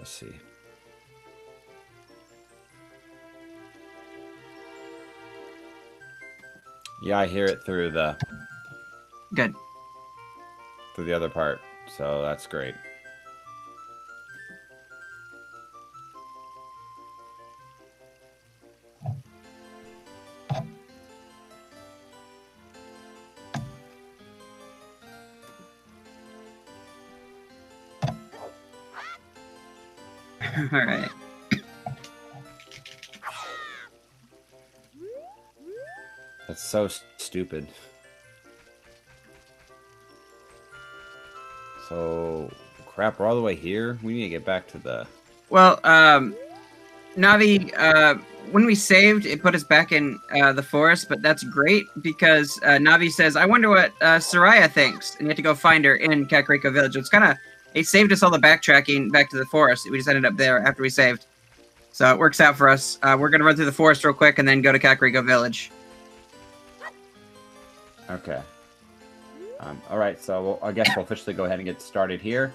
Let's see. Yeah, I hear it through the Good. other part, so that's great. All right. That's so stupid. So, crap, we're all the way here. We need to get back to the... Well, Navi, when we saved, it put us back in the forest, but that's great because Navi says, I wonder what Soraya thinks. And you have to go find her in Kakariko Village. It's kind of, it saved us all the backtracking back to the forest. We just ended up there after we saved. So it works out for us. We're going to run through the forest real quick and then go to Kakariko Village. Okay. All right, so I guess we'll officially go ahead and get started here.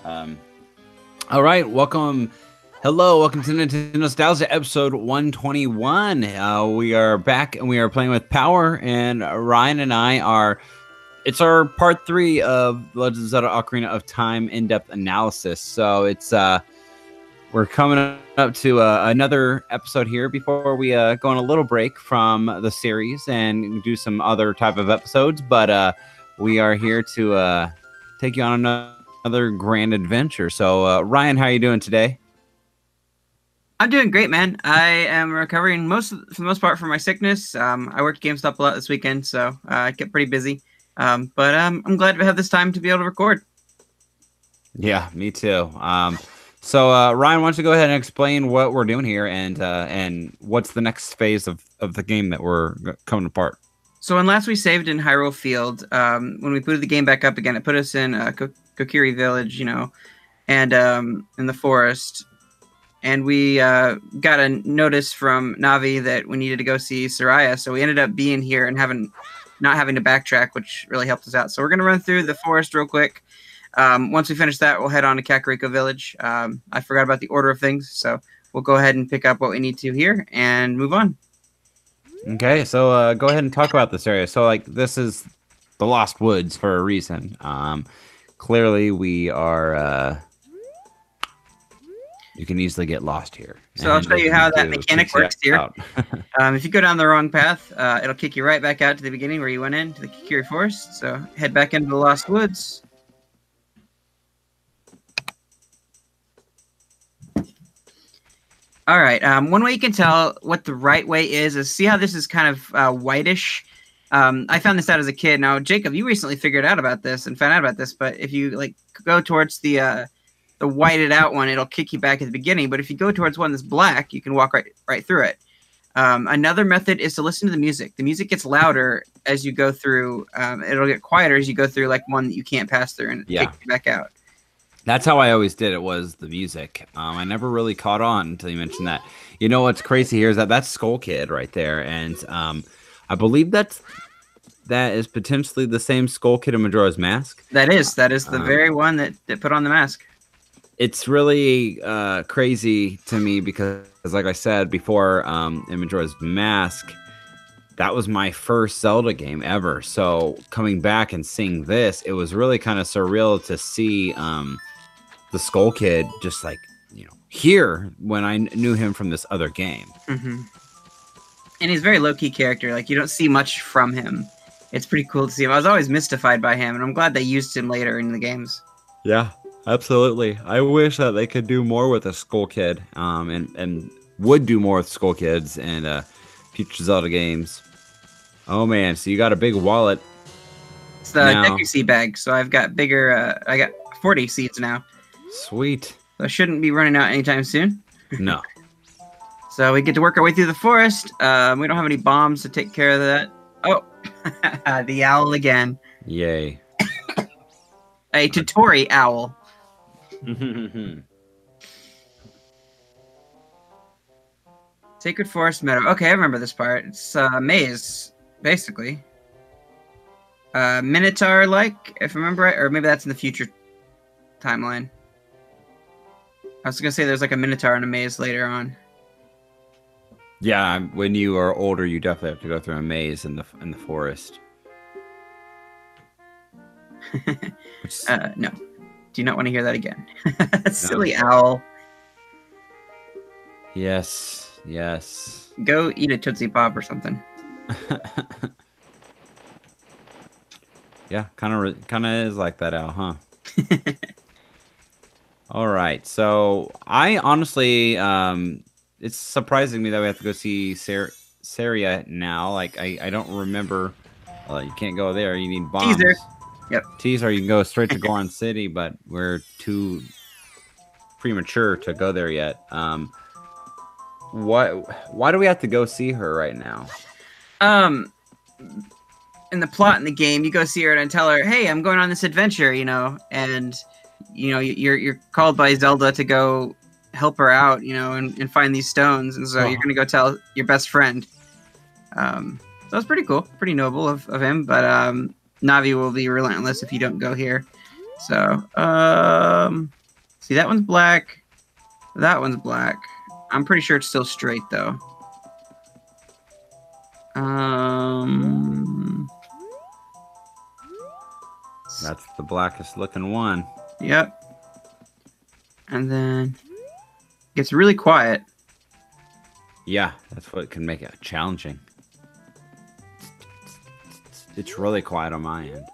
All right, welcome. Hello, welcome to Nintendo Nostalgia episode 121. We are back and we are playing with Power, and Ryan and I are... It's our part 3 of Legend of Zelda Ocarina of Time in-depth analysis. So it's we're coming up to another episode here before we go on a little break from the series and do some other type of episodes. But we are here to take you on another grand adventure. So Ryan, how are you doing today? I'm doing great, man. I am recovering for the most part from my sickness. I worked GameStop a lot this weekend, so I kept pretty busy. But I'm glad to have this time to be able to record. Yeah, me too. So Ryan, why don't you go ahead and explain what we're doing here and what's the next phase of the game that we're coming apart? So when last we saved in Hyrule Field, when we booted the game back up again, it put us in Kokiri Village, and in the forest. And we got a notice from Navi that we needed to go see Soraya, so we ended up being here and not having to backtrack, which really helped us out. So we're going to run through the forest real quick. Once we finish that, we'll head on to Kakariko Village. I forgot about the order of things, so we'll go ahead and pick up what we need to here and move on. Okay, so go ahead and talk about this area. So, this is the Lost Woods for a reason. Clearly, we are... you can easily get lost here. So I'll show you how that mechanic works here. If you go down the wrong path, it'll kick you right back out to the beginning where you went in, to the Kokiri Forest. So head back into the Lost Woods. All right. One way you can tell what the right way is see how this is kind of whitish. I found this out as a kid. Now, Jacob, you recently figured out about this and found out about this, but if you go towards the whited out one, it'll kick you back at the beginning. But if you go towards one that's black, you can walk right through it. Another method is to listen to the music. The music gets louder as you go through. It'll get quieter as you go through one that you can't pass through and kick you back out. That's how I always did it, was the music. I never really caught on until you mentioned that. You know what's crazy here is that's Skull Kid right there. And I believe that is potentially the same Skull Kid in Majora's Mask. That is the very one that put on the mask. It's really crazy to me because, like I said before, in Majora's Mask, that was my first Zelda game ever. So coming back and seeing this, it was really kind of surreal to see the Skull Kid just here when I knew him from this other game. Mm-hmm. And he's a very low-key character. You don't see much from him. It's pretty cool to see him. I was always mystified by him, and I'm glad they used him later in the games. Yeah. Absolutely. I wish that they could do more with a Skull Kid, and would do more with Skull Kids in future Zelda games. Oh man, so you got a big wallet. It's the Deku Seed bag, so I've got bigger. I got 40 seeds now. Sweet. So I shouldn't be running out anytime soon. No. So we get to work our way through the forest. We don't have any bombs to take care of that. Oh, the owl again. Yay. A Totori owl. Sacred Forest Meadow. Okay, I remember this part. It's a maze, basically. Minotaur-like, if I remember right. Or maybe that's in the future timeline. I was gonna say there's like a minotaur in a maze later on. Yeah, when you are older, you definitely have to go through a maze in the forest. Which, No. Do you not want to hear that again? Silly no. owl. Yes, yes. Go eat a Tootsie Pop or something. Yeah, kind of is like that owl, huh? All right. So I honestly, it's surprising me that we have to go see Saria now. Like I don't remember. You can't go there. You need bombs. Teaser. Yep. Teaser. You can go straight to Goron City, but we're too premature to go there yet. Why do we have to go see her right now? In the plot in the game, you go see her and tell her, "Hey, I'm going on this adventure," and you're called by Zelda to go help her out, and find these stones, and so you're gonna go tell your best friend. So it's pretty cool, pretty noble of him, but Navi will be relentless if you don't go here. So see, that one's black, that one's black. I'm pretty sure it's still straight though. That's the blackest looking one. Yep. And then it gets really quiet. Yeah, that's what can make it challenging. It's really quiet on my end.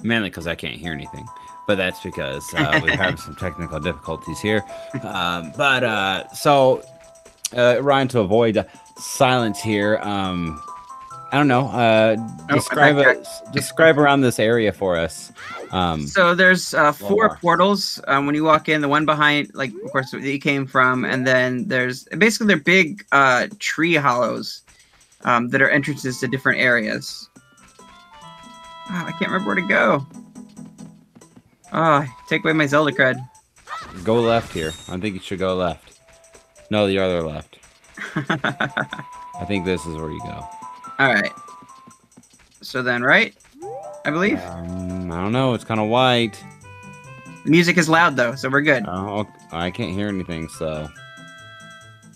Mainly because I can't hear anything. But that's because we're having some technical difficulties here. So, Ryan, to avoid silence here, I don't know. Describe around this area for us. So there's 4 portals when you walk in. The one behind, like, of course, that you came from, and then there's basically they're big tree hollows that are entrances to different areas. Oh, I can't remember where to go. Oh, take away my Zelda cred. Go left here. I think you should go left. No, the other left. I think this is where you go. All right. So then, right? I believe. I don't know. It's kind of white. The music is loud though, so we're good. Oh, I can't hear anything. So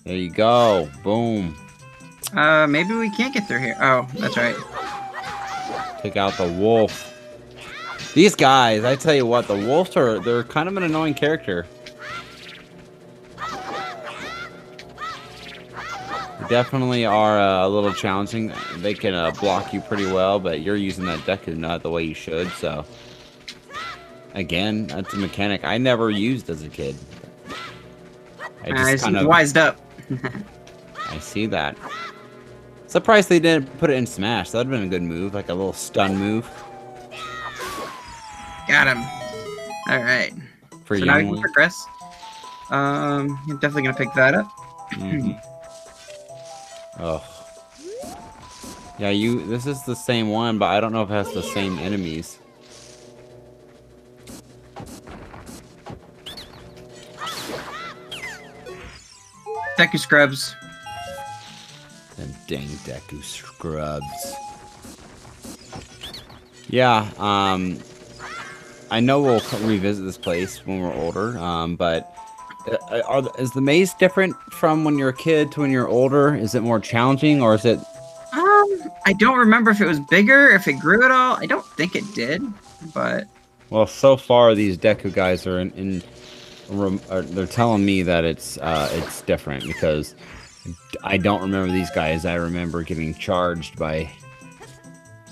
there you go. Boom. Maybe we can't get through here. Oh, that's right. Take out the wolf. These guys, I tell you what, the wolves they're kind of an annoying character. They definitely are a little challenging. They can block you pretty well, but you're using that Deku Nut the way you should, so. Again, that's a mechanic I never used as a kid. I just kind of wised up. I see that. Surprised they didn't put it in Smash. That would have been a good move, like a little stun move. Got him. All right. So now we can progress. I'm definitely gonna pick that up. Oh. Yeah, this is the same one, but I don't know if it has the same enemies. Deku Scrubs. Them dang Deku Scrubs. Yeah, I know we'll revisit this place when we're older, but is the maze different from when you're a kid to when you're older? Is it more challenging, or is it... I don't remember if it was bigger, if it grew at all. I don't think it did, but... Well, so far, these Deku guys are they're telling me that it's different, because I don't remember these guys. I remember getting charged by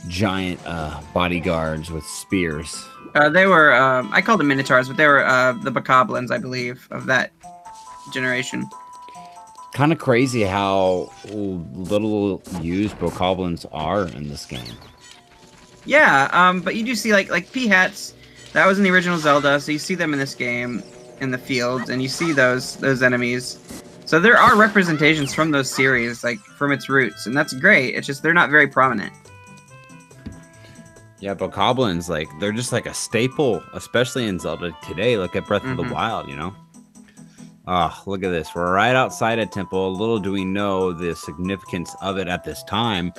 giant bodyguards with spears. They were, I called them Minotaurs, but they were the Bokoblins, I believe, of that generation. Kind of crazy how little used Bokoblins are in this game. Yeah, but you do see, like P-Hats, that was in the original Zelda, so you see them in this game, in the fields, and you see those enemies. So there are representations from those series, like, from its roots, and that's great. It's just they're not very prominent. Yeah, Bokoblins, like, they're just like a staple, especially in Zelda today. Look at Breath of the Wild, you know? Oh, look at this. We're right outside a temple. Little do we know the significance of it at this time.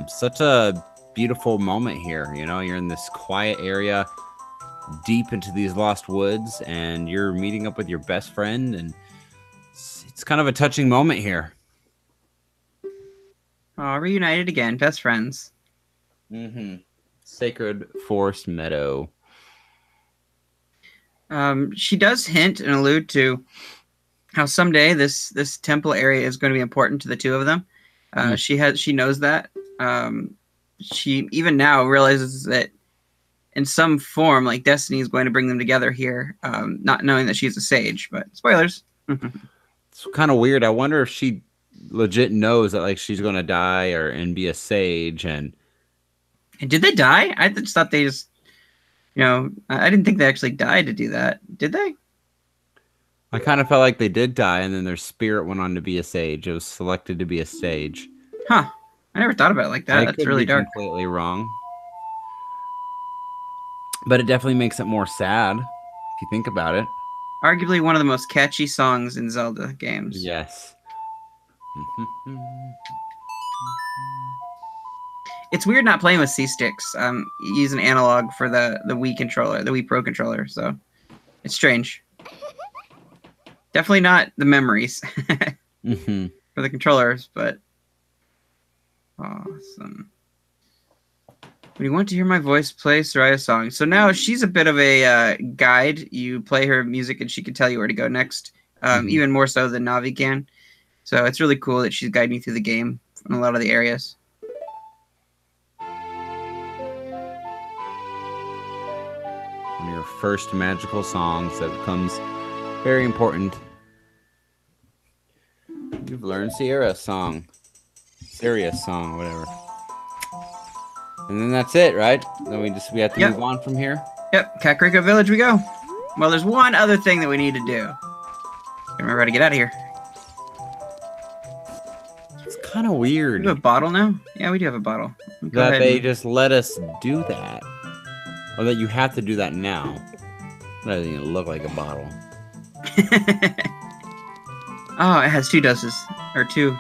Such a beautiful moment here. You know, you're in this quiet area, deep into these lost woods, and you're meeting up with your best friend, and it's kind of a touching moment here. Oh, reunited again, best friends. Mm-hmm. Sacred Forest Meadow. She does hint and allude to how someday this temple area is going to be important to the two of them. She knows that. She even now realizes that in some form, like destiny is going to bring them together here. Not knowing that she's a sage, but spoilers. It's kind of weird. I wonder if she legit knows that like she's gonna die and be a sage. And Did they die? I just thought they just, I didn't think they actually died to do that. Did they? I kind of felt like they did die, and then their spirit went on to be a sage. It was selected to be a sage. Huh. I never thought about it like that. That's really dark. Completely wrong. But it definitely makes it more sad if you think about it. Arguably one of the most catchy songs in Zelda games. Yes. It's weird not playing with C-sticks. You use an analog for the Wii controller, the Wii Pro controller, so it's strange. Definitely not the memories for the controllers, but awesome. When you want to hear my voice, play Soraya's song. So now she's a bit of a guide. You play her music and she can tell you where to go next, even more so than Navi can. So it's really cool that she's guiding you through the game in a lot of the areas. One of your first magical songs that becomes very important. You've learned Sierra's song. Sirius song, whatever. And then that's it, right? Then we have to move on from here. Yep, Kakariko Village we go. Well, there's one other thing that we need to do. Remember how to get out of here. It's kind of weird. We have a bottle now? Yeah, we do have a bottle. That they just let us do that. Or that you have to do that now. That doesn't even look like a bottle. Oh, it has 2 doses. Or 2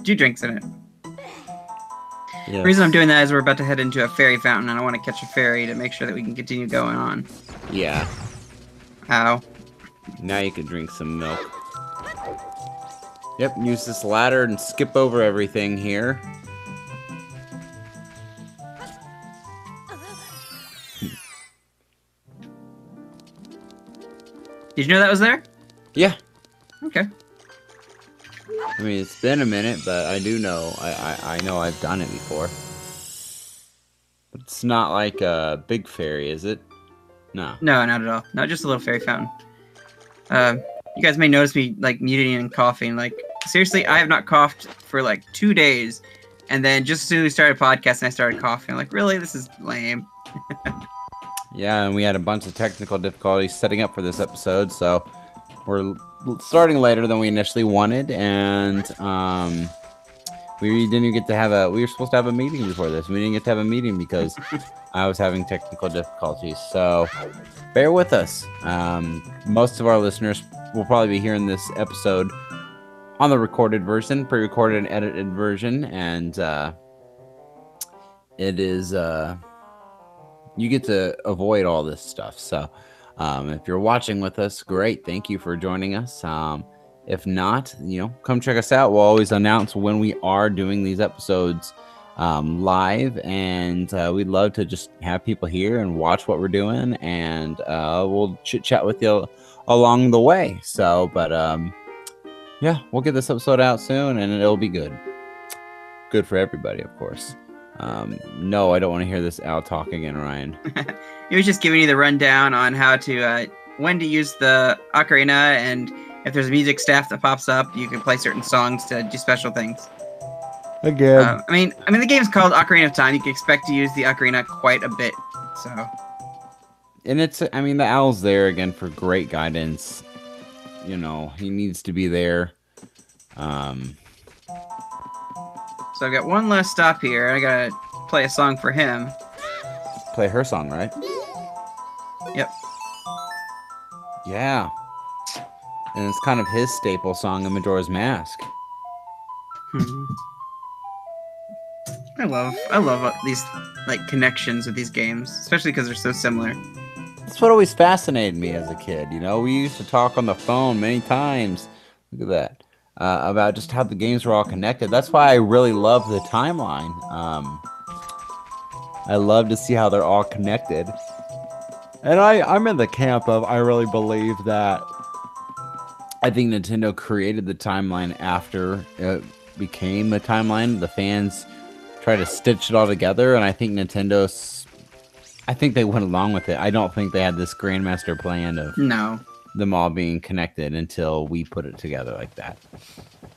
drinks in it. Yes. The reason I'm doing that is we're about to head into a fairy fountain, and I want to catch a fairy to make sure that we can continue going on. Yeah. Ow. Now you can drink some milk. Yep, use this ladder and skip over everything here. Did you know that was there? Yeah. Okay. I mean, it's been a minute, but I do know. I know I've done it before. But it's not like a big fairy, is it? No. No, not at all. No, just a little fairy fountain. You guys may notice me, like, muting and coughing. Like, seriously, I have not coughed for, like, 2 days. And then just as soon as we started podcasting, I started coughing. I'm like, really? This is lame. Yeah, and we had a bunch of technical difficulties setting up for this episode, so we're starting later than we initially wanted, and we didn't even get to have we were supposed to have a meeting before this. We didn't get to have a meeting because I was having technical difficulties, so bear with us. Most of our listeners will probably be hearing this episode on the recorded version, pre-recorded and edited version, and it is you get to avoid all this stuff. So if you're watching with us, great. Thank you for joining us. If not, come check us out. We'll always announce when we are doing these episodes live, and we'd love to just have people here and watch what we're doing, and we'll chit chat with you along the way. So, but yeah, we'll get this episode out soon, and it'll be good. Good for everybody, of course. No, I don't want to hear this Al talk again, Ryan. He was just giving you the rundown on how to when to use the ocarina, and if there's a music staff that pops up, you can play certain songs to do special things. Again. I mean, the game's called Ocarina of Time. You can expect to use the ocarina quite a bit. So. And the Al's there again for great guidance. He needs to be there. So I've got one last stop here. I gotta play a song for him. Play her song, right? Yep. Yeah. And it's kind of his staple song in Majora's Mask. I love these like connections with these games, especially because they're so similar. That's what always fascinated me as a kid. You know, we used to talk on the phone many times. Look at that. About just how the games were all connected. That's why I really love the timeline. I love to see how they're all connected. And I'm in the camp of I really believe that I think Nintendo created the timeline after it became a timeline. The fans try to stitch it all together, and I think I think they went along with it. I don't think they had this grandmaster plan of No. them all being connected until we put it together like that.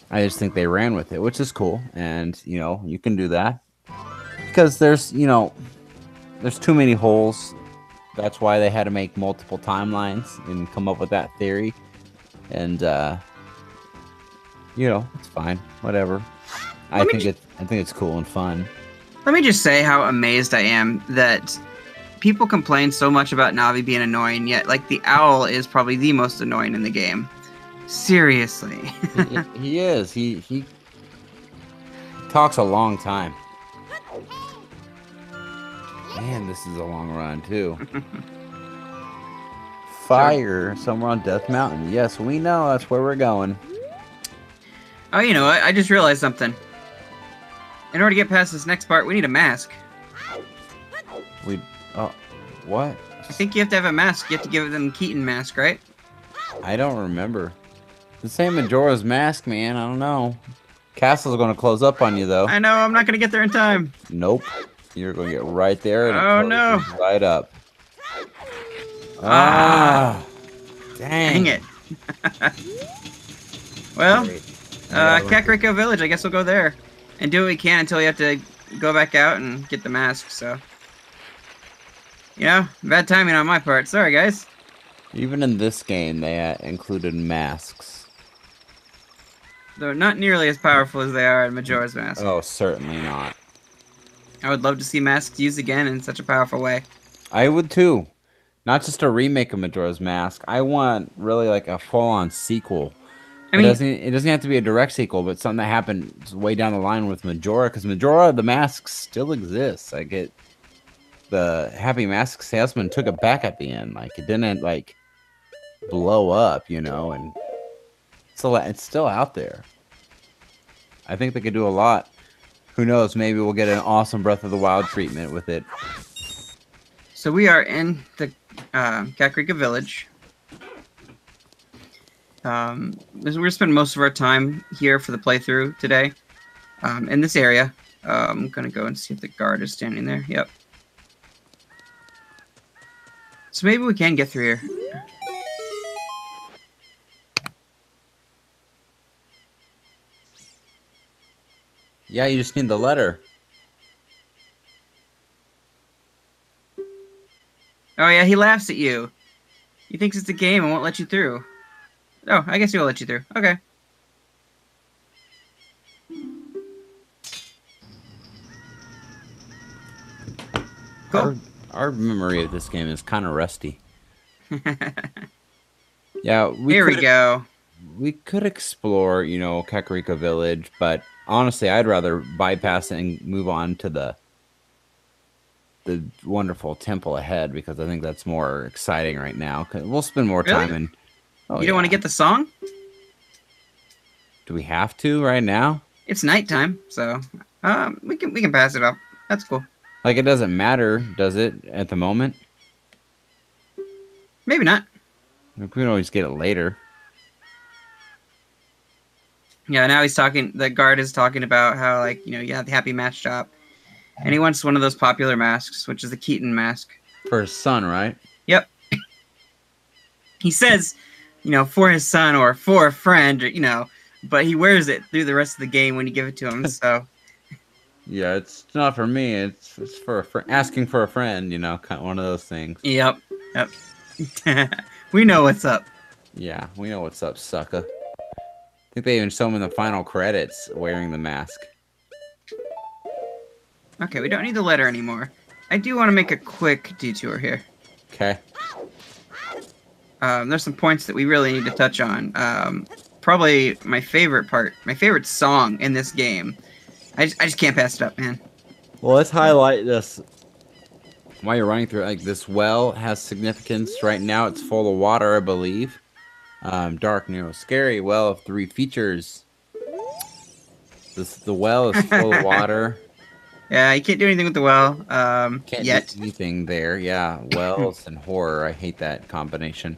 I just think they ran with it, which is cool. And, you know, you can do that because there's too many holes. That's why they had to make multiple timelines and come up with that theory. And, it's fine. Whatever. I think it's cool and fun. Let me just say how amazed I am that people complain so much about Navi being annoying, yet like the owl is probably the most annoying in the game. Seriously. He is. He talks a long time. Man, this is a long run too. Fire somewhere on Death Mountain. Yes, we know that's where we're going. Oh, you know what? I just realized something. In order to get past this next part, we need a mask. What? I think you have to have a mask. You have to give them Keaton mask, right? I don't remember. The same Majora's Mask, man. I don't know. Castle's going to close up on you, though. I know. I'm not going to get there in time. Nope. You're going to get right there. And oh, no. Right up. Dang. Dang it. Well, Kakariko Village. I guess we'll go there and do what we can until we have to go back out and get the mask, so. You know, bad timing on my part. Sorry, guys. Even in this game, they included masks. Though not nearly as powerful as they are in Majora's Mask. Oh, certainly not. I would love to see masks used again in such a powerful way. I would too. Not just a remake of Majora's Mask. I want really like a full-on sequel. I mean, it doesn't have to be a direct sequel, but something that happened way down the line with Majora, because Majora, the mask still exists. Like the Happy Mask salesman took it back at the end. Like it didn't like blow up, and it's still out there. I think they could do a lot. Who knows? Maybe we'll get an awesome Breath of the Wild treatment with it. So we are in the Kakariko Village. We're gonna spend most of our time here for the playthrough today. In this area. I'm gonna go and see if the guard is standing there. Yep. So maybe we can get through here. Yeah, you just need the letter. Oh yeah, he laughs at you. He thinks it's a game and won't let you through. Oh, I guess he will let you through. Okay. Cool. Our memory of this game is kind of rusty. Yeah, here we go. We could explore, Kakariko Village, but honestly, I'd rather bypass it and move on to the wonderful temple ahead, because I think that's more exciting right now. Cause we'll spend more time in. Oh, you don't want to get the song? Do we have to right now? It's nighttime, so we can pass it up. That's cool. Like it doesn't matter, does it? At the moment? Maybe not. We can always get it later. Yeah, now he's talking. The guard is talking about how, like, you have the Happy Mask shop, and he wants one of those popular masks, which is the Keaton mask for his son, right? Yep. He says, for his son or for a friend, but he wears it through the rest of the game when you give it to him. So. Yeah, it's not for me. It's for asking for a friend. Kind of one of those things. Yep. We know what's up. Yeah, we know what's up, sucker. I think they even show him in the final credits wearing the mask. Okay, we don't need the letter anymore. I do want to make a quick detour here. Okay. There's some points that we really need to touch on. Probably my favorite part, my favorite song in this game. I just can't pass it up, man. Well, let's highlight this. While you're running through, like, this well has significance. Right now, it's full of water, I believe. Dark, narrow, scary well of 3 features. The well is full of water. Yeah, you can't do anything with the well. Can't do Yet. anything there. Yeah, wells and horror. I hate that combination.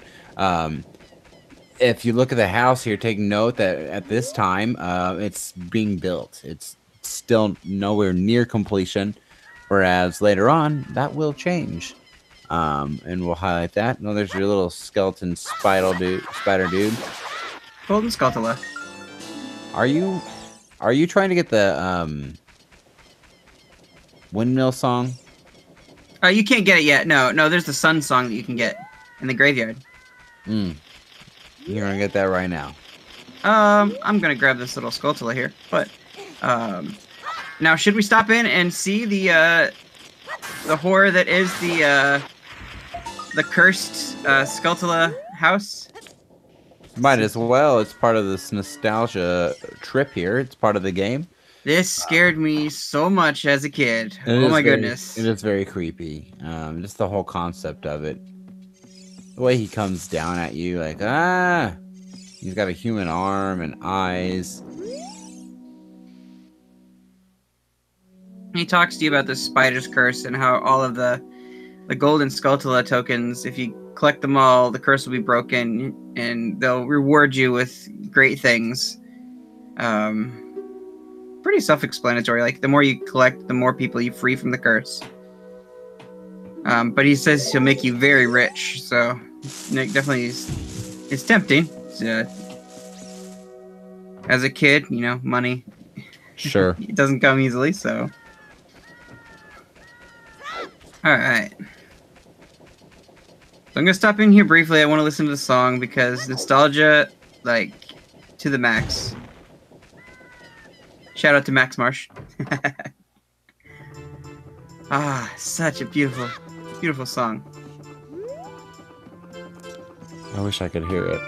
If you look at the house here, take note that at this time, it's being built. It's still nowhere near completion, whereas later on, that will change. And we'll highlight that. No, there's your little skeleton spider dude. Golden Skulltula. Are you trying to get the windmill song? You can't get it yet. No, there's the sun song that you can get in the graveyard. You're gonna get that right now. I'm gonna grab this little Skulltula here, but now should we stop in and see the horror that is the cursed Skulltula house? Might as well. It's part of this nostalgia trip here. It's part of the game. This scared me so much as a kid. Oh my goodness. It is very creepy. Just the whole concept of it. The way he comes down at you, like, ah! He's got a human arm and eyes. He talks to you about the spider's curse and how all of the golden Skulltula tokens, if you collect them all, the curse will be broken and they'll reward you with great things. Pretty self-explanatory. Like, the more you collect, the more people you free from the curse. But he says he'll make you very rich, so definitely it's tempting. As a kid, money. Sure. It doesn't come easily, so. Alright. So I'm gonna stop in here briefly. I want to listen to the song because nostalgia, like, to the max. Shout out to Max Marsh. Such a beautiful, beautiful song. I wish I could hear it.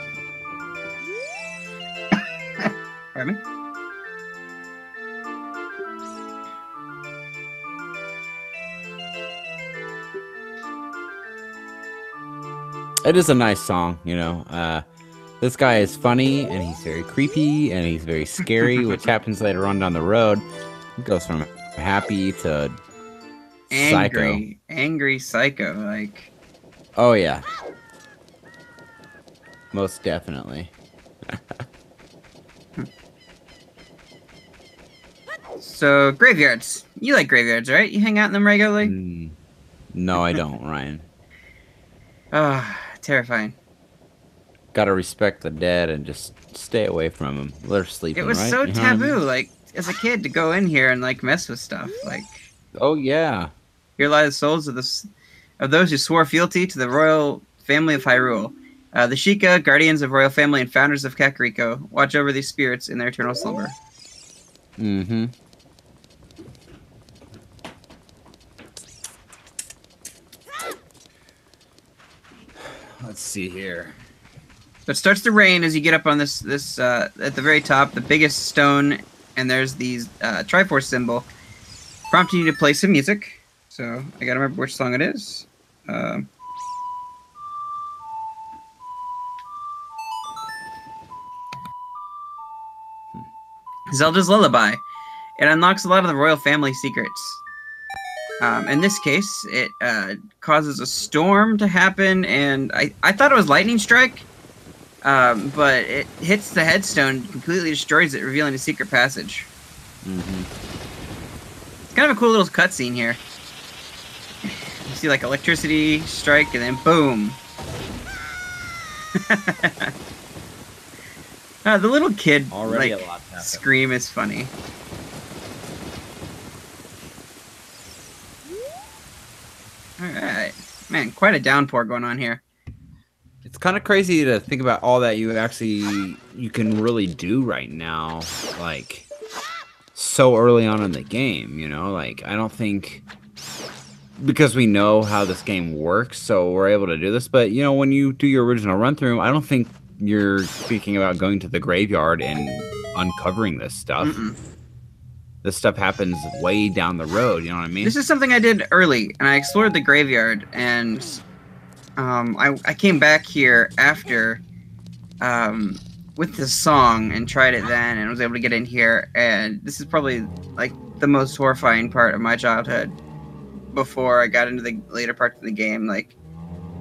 Pardon me? It is a nice song, This guy is funny, and he's very creepy, and he's very scary, which happens later on down the road. He goes from happy to psycho. Angry psycho, like. Oh, yeah. Most definitely. So, graveyards. You like graveyards, right? You hang out in them regularly? No, I don't, Ryan. Terrifying. Gotta respect the dead and just stay away from them. They're sleeping, It was right? so You know what I mean? taboo, like, as a kid, to go in here and, like, mess with stuff. Like, Oh, yeah. here lie the souls of those who swore fealty to the royal family of Hyrule. The Sheikah, guardians of royal family and founders of Kakariko, watch over these spirits in their eternal slumber. Mm-hmm. Let's see here. So it starts to rain as you get up on this at the very top, the biggest stone, and there's these Triforce symbol, prompting you to play some music. So I gotta remember which song it is. Zelda's Lullaby. It unlocks a lot of the royal family secrets. In this case, it causes a storm to happen, and I thought it was lightning strike, but it hits the headstone, completely destroys it, revealing a secret passage. It's kind of a cool little cutscene here. You see, like, electricity strike, and then boom. The little kid Already like a lot happened. scream is funny. Alright. Man, quite a downpour going on here. It's kind of crazy to think about all that you can really do right now, like, so early on in the game, Like, I don't think, because we know how this game works, so we're able to do this, but, when you do your original run-through, I don't think you're thinking about going to the graveyard and uncovering this stuff. this stuff happens way down the road. You know what I mean? This is something I did early, and I explored the graveyard, and I came back here after with this song and tried it then, and was able to get in here. And this is probably like the most horrifying part of my childhood before I got into the later parts of the game. Like,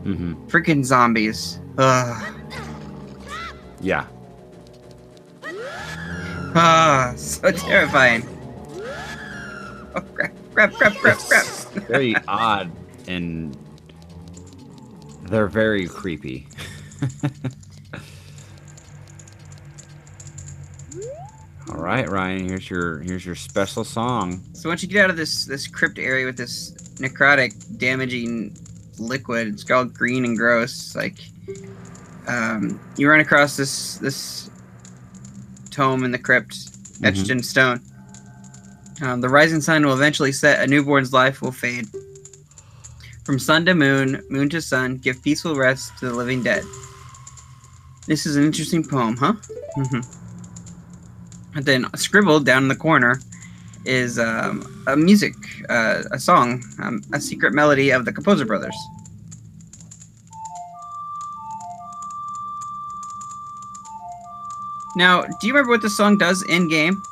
freaking zombies. Ugh. Yeah. Ah, so terrifying. Oh, crap. It's very odd, and they're very creepy. All right, Ryan, here's your special song. So once you get out of this crypt area with this necrotic, damaging liquid, it's called green and gross. Like, you run across this tome in the crypt, etched in stone. The rising sun will eventually set. A newborn's life will fade. From sun to moon, moon to sun, give peaceful rest to the living dead. This is an interesting poem, huh? And then scribbled down in the corner is a music, a song, a secret melody of the Composer Brothers. Now, do you remember what this song does in game?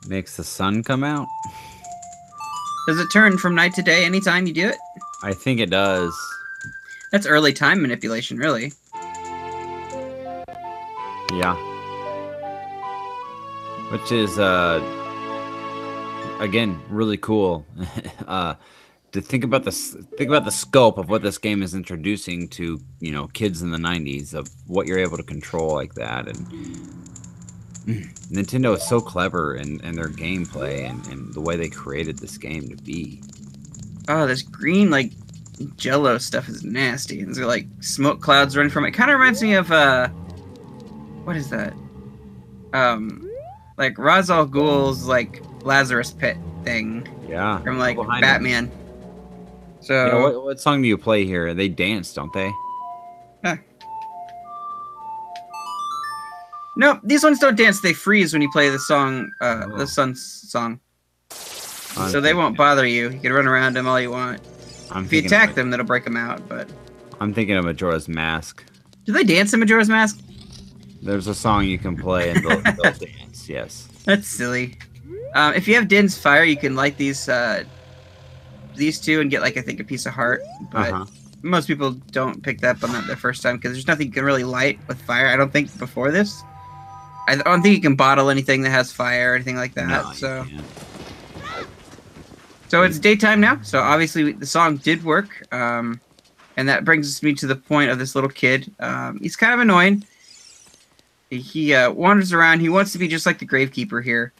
Makes the sun come out. Does it turn from night to day anytime you do it? I think it does. That's early time manipulation, really. Yeah. Which is again really cool. To think about the scope of what this game is introducing to, you know, kids in the 90s, of what you're able to control like that. And Nintendo is so clever in their gameplay and the way they created this game to be. Oh, this green, like, jello stuff is nasty. And there's, like, smoke clouds running from it. Kind of reminds me of, what is that? Like, Ra's al Ghul's, like, Lazarus Pit thing. Yeah. From, like, Batman. So... Yeah, what song do you play here? They dance, don't they? Huh. No, these ones don't dance. They freeze when you play the song, the sun's song. So they won't bother you. You can run around them all you want. If you attack them, that'll break them out, but... I'm thinking of Majora's Mask. Do they dance in Majora's Mask? There's a song you can play and they'll dance, yes. That's silly. If you have Din's Fire, you can light these two and get, like, I think, a piece of heart. But most people don't pick that up on that their first time, because there's nothing you can really light with fire, I don't think, before this. I don't think you can bottle anything that has fire or anything like that. No, So it's daytime now. So obviously the song did work. And that brings me to the point of this little kid. He's kind of annoying. He wanders around. He wants to be just like the gravekeeper here,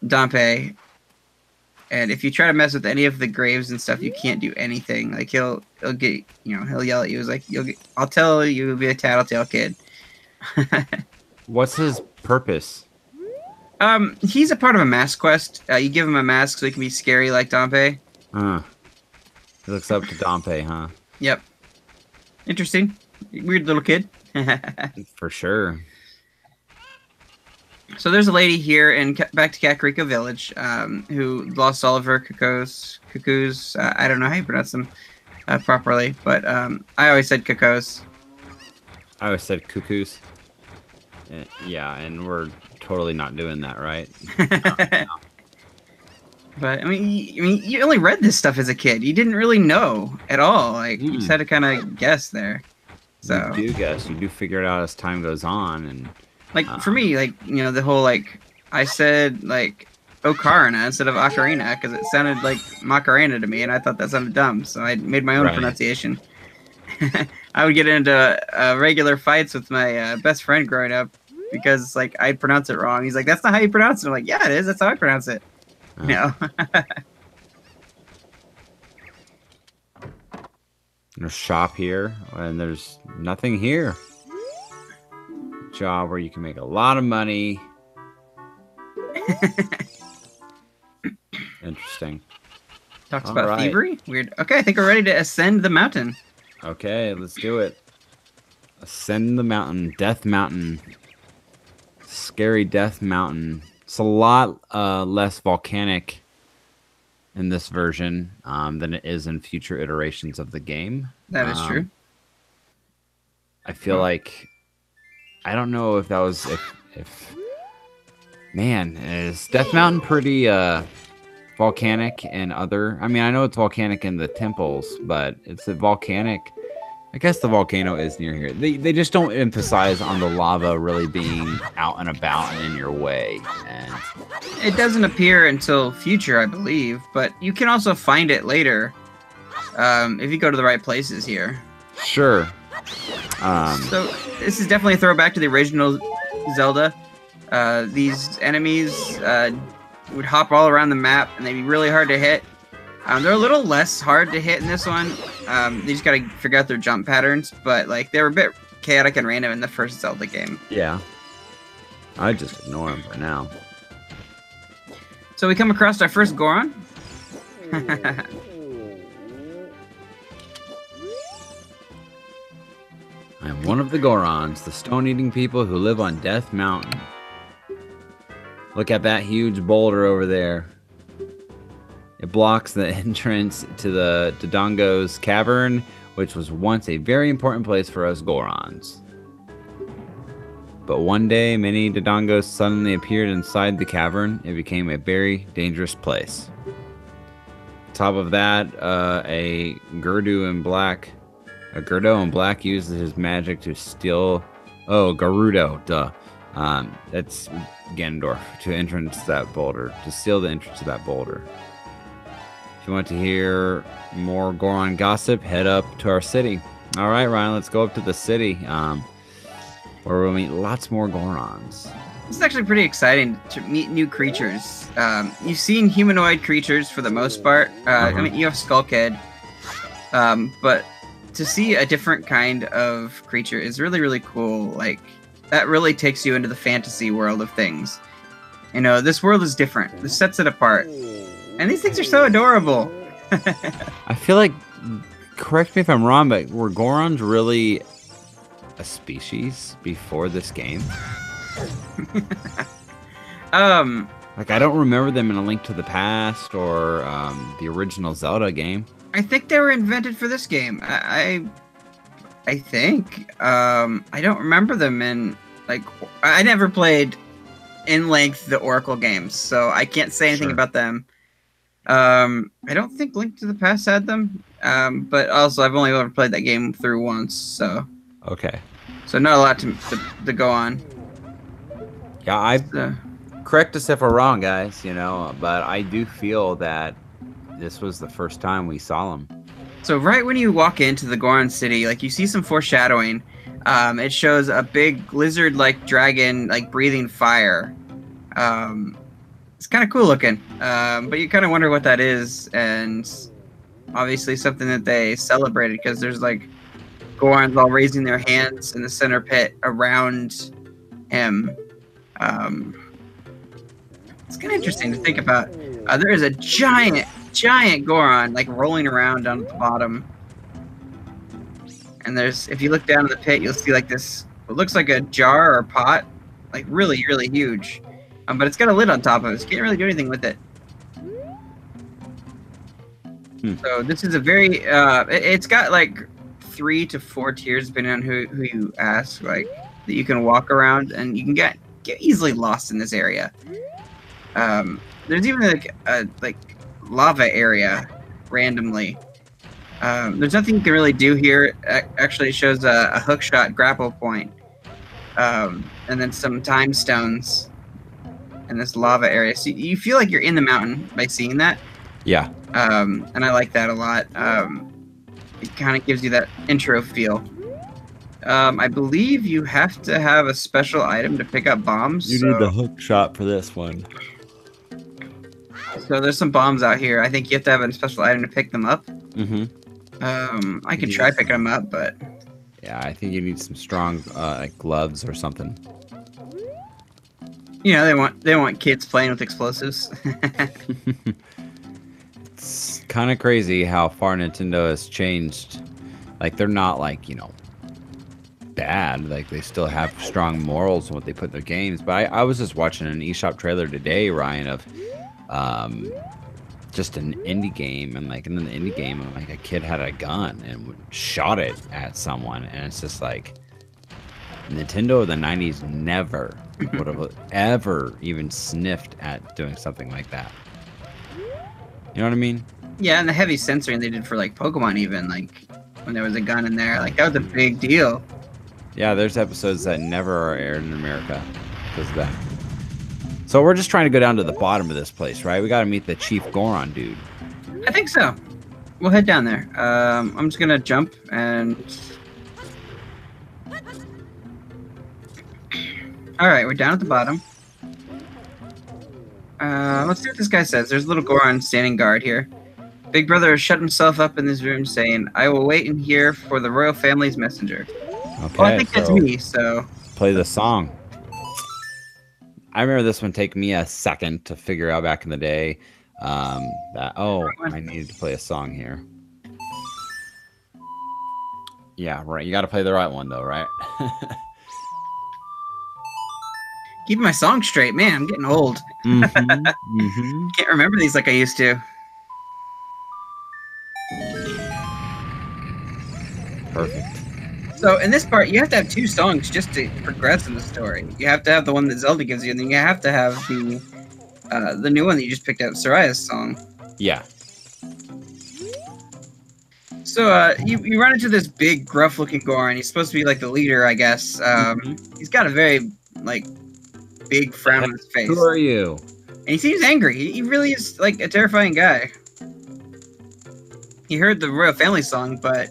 Dompe. And if you try to mess with any of the graves and stuff, you can't do anything. Like he'll get, he'll yell at you. He's like, I'll tell you, you'll be a tattletale kid. What's his purpose? He's a part of a mask quest. You give him a mask so he can be scary like Dompe. He looks up to Dompe, huh? Yep. Interesting. Weird little kid. For sure. So there's a lady here in back to Kakariko Village who lost all of her cuckoos. I don't know how you pronounce them properly, but I always said cuckoos. I always said cuckoos. Yeah, and we're totally not doing that, right? No. But I mean, you only read this stuff as a kid. You didn't really know at all. Like you just had to kind of guess there. So you do guess. You do figure it out as time goes on, and like for me, like the whole like I said like Ocarina instead of Ocarina because it sounded like Macarena to me, and I thought that sounded dumb, so I made my own pronunciation. I would get into regular fights with my best friend growing up because like I'd pronounce it wrong. He's like, "That's not how you pronounce it." I'm like, "Yeah, it is. That's how I pronounce it." No. There's a shop here, and there's nothing here. Job where you can make a lot of money. Interesting. Talks about thievery. Weird. Okay, I think we're ready to ascend the mountain. Okay, let's do it. Ascend the mountain, Death Mountain. scary Death Mountain. It's a lot less volcanic in this version than it is in future iterations of the game. That is true. I feel like I don't know if that was if man, is Death Mountain pretty volcanic and other? I mean, I know it's volcanic in the temples, but it's a volcanic. I guess the volcano is near here. They just don't emphasize on the lava really being out and about and in your way. And it doesn't appear until future, I believe, but you can also find it later if you go to the right places here. Sure. So this is definitely a throwback to the original Zelda. These enemies would hop all around the map, and they'd be really hard to hit. They're a little less hard to hit in this one. They just gotta figure out their jump patterns, but like they were a bit chaotic and random in the first Zelda game. Yeah. I just ignore them for now. So we come across our first Goron. I am one of the Gorons, the stone-eating people who live on Death Mountain. Look at that huge boulder over there. It blocks the entrance to the Dodongo's cavern, which was once a very important place for us Gorons. But one day, many Dodongos suddenly appeared inside the cavern. It became a very dangerous place. Top of that, a Gerdo in black uses his magic to steal. Oh, Gerudo, duh. That's Ganondorf to entrance that boulder, to steal the entrance to that boulder. If you want to hear more Goron gossip, head up to our city. All right, Ryan, let's go up to the city, where we'll meet lots more Gorons. This is actually pretty exciting to meet new creatures. You've seen humanoid creatures for the most part. I mean, you have Skullkid, but to see a different kind of creature is really, really cool. Like, that really takes you into the fantasy world of things. You know, this world is different. This sets it apart. And these things are so adorable. I feel like, correct me if I'm wrong, but were Gorons really a species before this game? Like, I don't remember them in A Link to the Past or the original Zelda game. I think they were invented for this game. I think. I don't remember them in, like, I never played in length the Oracle games, so I can't say anything about them. I don't think Link to the Past had them, but also I've only ever played that game through once, so. Okay. So not a lot to go on. Yeah, correct us if we're wrong, guys, you know, but I do feel that this was the first time we saw them. So right when you walk into the Goron city, like, you see some foreshadowing. It shows a big lizard-like dragon, like, breathing fire. It's kind of cool looking, but you kind of wonder what that is, and obviously something that they celebrated, because there's, like, Gorons all raising their hands in the center pit around him. It's kind of interesting to think about. There is a giant Goron, like, rolling around down at the bottom. And if you look down in the pit, you'll see, like, this, it looks like a jar or a pot, like, really, really huge. But it's got a lid on top of it, so you can't really do anything with it. So this is a very, it's got, like, 3 to 4 tiers, depending on who you ask, like, that you can walk around, and you can get easily lost in this area. There's even, like, a, lava area randomly. There's nothing you can really do here. Actually, it shows a hookshot grapple point, and then some time stones in this lava area. So you feel like you're in the mountain by seeing that. Yeah. And I like that a lot. It kind of gives you that intro feel. I believe you have to have a special item to pick up bombs. You need the hook shot for this one. So there's some bombs out here. I think you have to have a special item to pick them up. I could try picking them up, but yeah, I think you need some strong like gloves or something. You know, they want kids playing with explosives. It's kind of crazy how far Nintendo has changed. Like, they're not, like, you know, bad. Like they still have strong morals in what they put in their games. But I was just watching an eShop trailer today, Ryan, of just an indie game, and like in the indie game, like a kid had a gun and shot it at someone, and it's just like Nintendo of the 90s never would have ever even sniffed at doing something like that. You know what I mean? Yeah, and the heavy censoring they did for like Pokemon, even like when there was a gun in there, like that was a big deal. Yeah, there's episodes that never are aired in America because of that. So we're just trying to go down to the bottom of this place, right? We got to meet the Chief Goron dude. I think so. We'll head down there. I'm just gonna jump and. All right, we're down at the bottom. Let's see what this guy says. There's a little Goron standing guard here. Big Brother has shut himself up in this room, saying, "I will wait in here for the royal family's messenger." Okay, well, I think that's me. So play the song. I remember this one take me a second to figure out back in the day. I needed to play a song here. Yeah, right. You got to play the right one though, right? Keeping my song straight, man. I'm getting old. Can't remember these like I used to. Perfect. So in this part, you have to have 2 songs just to progress in the story. You have to have the one that Zelda gives you, and then you have to have the new one that you just picked out, Soraya's song. Yeah. So you run into this big, gruff-looking Goron. He's supposed to be like the leader, I guess. He's got a very like big frown on his face. Who are you? And he seems angry. He really is like a terrifying guy. He heard the royal family song, but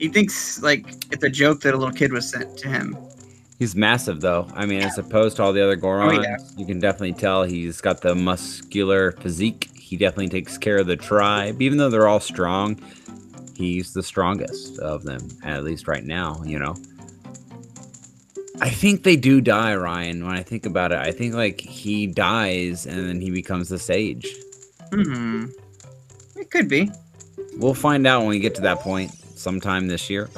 he thinks like it's a joke that a little kid was sent to him. He's massive, though. I mean, as opposed to all the other Gorons, you can definitely tell he's got the muscular physique. He definitely takes care of the tribe. Even though they're all strong, he's the strongest of them, at least right now, you know. I think they do die, Ryan, when I think about it. I think, like, he dies and then he becomes the sage. It could be. We'll find out when we get to that point sometime this year.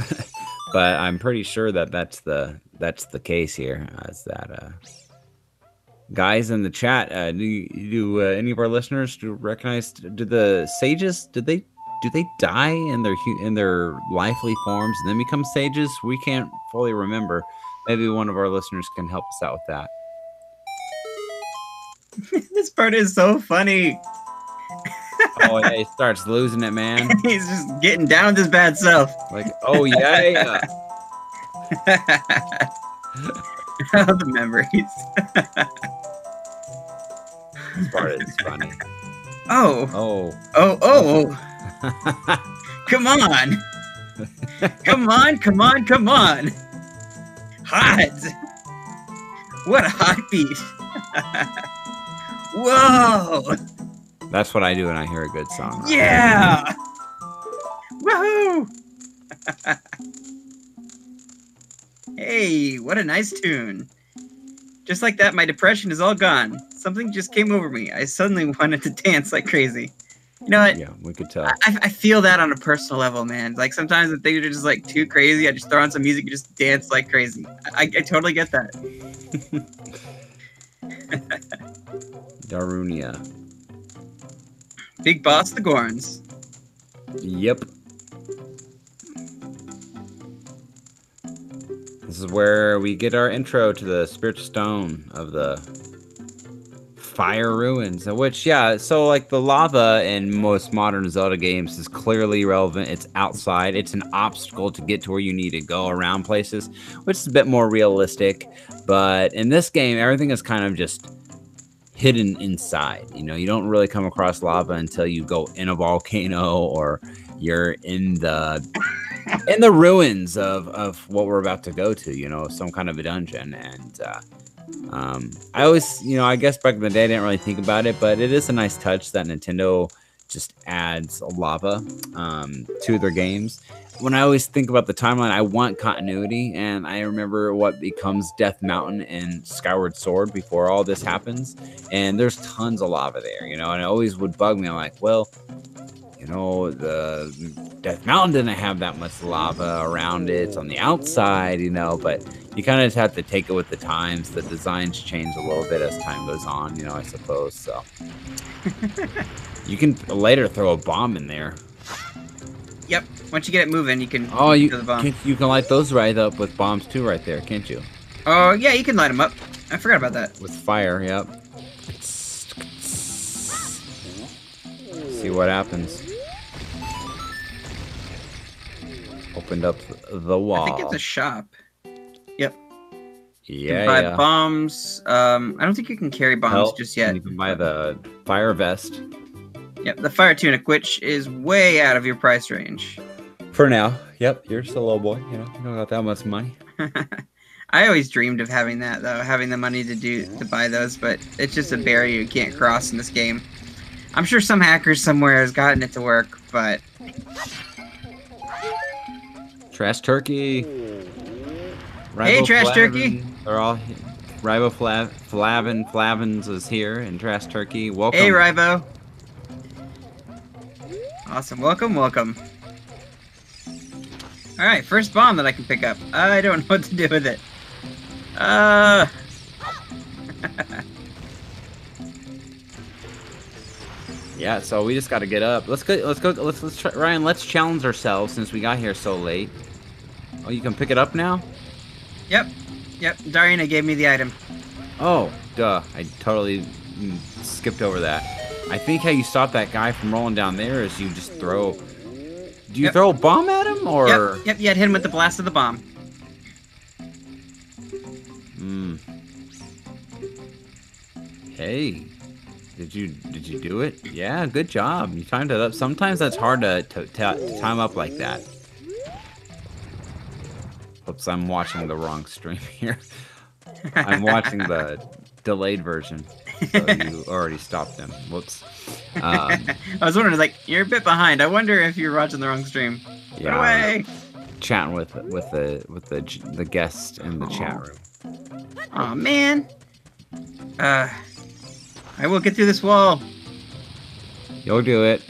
But I'm pretty sure that that's the case here. Is that guys in the chat? Do any of our listeners recognize? Do the sages? Do they die in their lively forms and then become sages? We can't fully remember. Maybe one of our listeners can help us out with that. This part is so funny. Oh yeah, he starts losing it, man. He's just getting down with his bad self. Like, oh yeah. Oh, the memories. This part is funny. Oh. Come on. Hot. What a hot beat. Whoa. That's what I do when I hear a good song. Yeah. Woohoo. Hey, what a nice tune. Just like that, my depression is all gone. Something just came over me. I suddenly wanted to dance like crazy. You know what? Yeah, we could tell. I feel that on a personal level, man. Like sometimes if things are just like too crazy, I just throw on some music and just dance like crazy. I totally get that. Darunia. Big boss, the Gorons. Yep. This is where we get our intro to the spiritual stone of the fire ruins, which, yeah, so like the lava in most modern Zelda games is clearly relevant. It's outside. It's an obstacle to get to where you need to go around places, which is a bit more realistic. But in this game, everything is kind of just hidden inside. You know, you don't really come across lava until you go in a volcano or you're in the ruins of what we're about to go to, you know, some kind of a dungeon. And I always, you know, I guess back in the day I didn't really think about it, but it is a nice touch that Nintendo just adds lava to their games. When I always think about the timeline, I want continuity, and I remember what becomes Death Mountain and Skyward Sword before all this happens, and there's tons of lava there, you know, and it always would bug me. I'm like, well, you know, the Death Mountain didn't have that much lava around it. It's on the outside, you know, but you kind of just have to take it with the times. The designs change a little bit as time goes on, you know, I suppose. So you can later throw a bomb in there. Yep. Once you get it moving, you can Oh, throw the bomb. you can light those right up with bombs too, right there, can't you? Oh, yeah, you can light them up. I forgot about that. With fire, yep. See what happens. Opened up the wall. I think it's a shop. Yep. Yeah, you can buy bombs. I don't think you can carry bombs just yet. And you can buy the fire vest. Yep, the fire tunic, which is way out of your price range. For now. Yep, you're just a little boy. You don't got that much money. I always dreamed of having that, though, having the money to buy those, but it's just a barrier you can't cross in this game. I'm sure some hacker somewhere has gotten it to work, but... Trash Turkey. Hey, Trash Turkey. They're all Flavins is here, and Trash Turkey. Welcome. Hey, Ribo. Awesome. Welcome, welcome. Alright, first bomb that I can pick up. I don't know what to do with it. Yeah, so we just got to get up. Let's try, Ryan, let's challenge ourselves since we got here so late. Oh, you can pick it up now? Yep. Darina gave me the item. Oh, duh. I totally skipped over that. I think how you stop that guy from rolling down there is you just throw... Do you throw a bomb at him, or...? Yep, you had hit him with the blast of the bomb. Hey. Did you do it? Yeah, good job. You timed it up. Sometimes that's hard to time up like that. Oops, I'm watching the wrong stream here. I'm watching the delayed version. So you already stopped them. Whoops. I was wondering, like, you're a bit behind. I wonder if you're watching the wrong stream. Yeah. Get away. Chatting with the guest in the chat room. Oh man. I will get through this wall. You'll do it.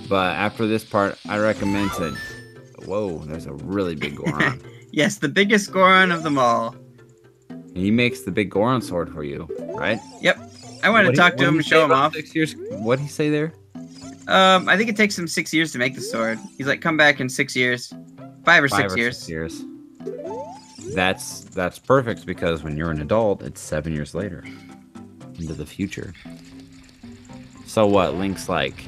But after this part, I recommend to... Whoa, there's a really big Goron. Yes, the biggest Goron of them all. He makes the big Goron sword for you, right? Yep. I want to talk to him and show him off. 6 years? What'd he say there? I think it takes him 6 years to make the sword. He's like, come back in 6 years. 5 or 6 years. 6 years. That's perfect, because when you're an adult, it's 7 years later. Into the future. So what, Link's like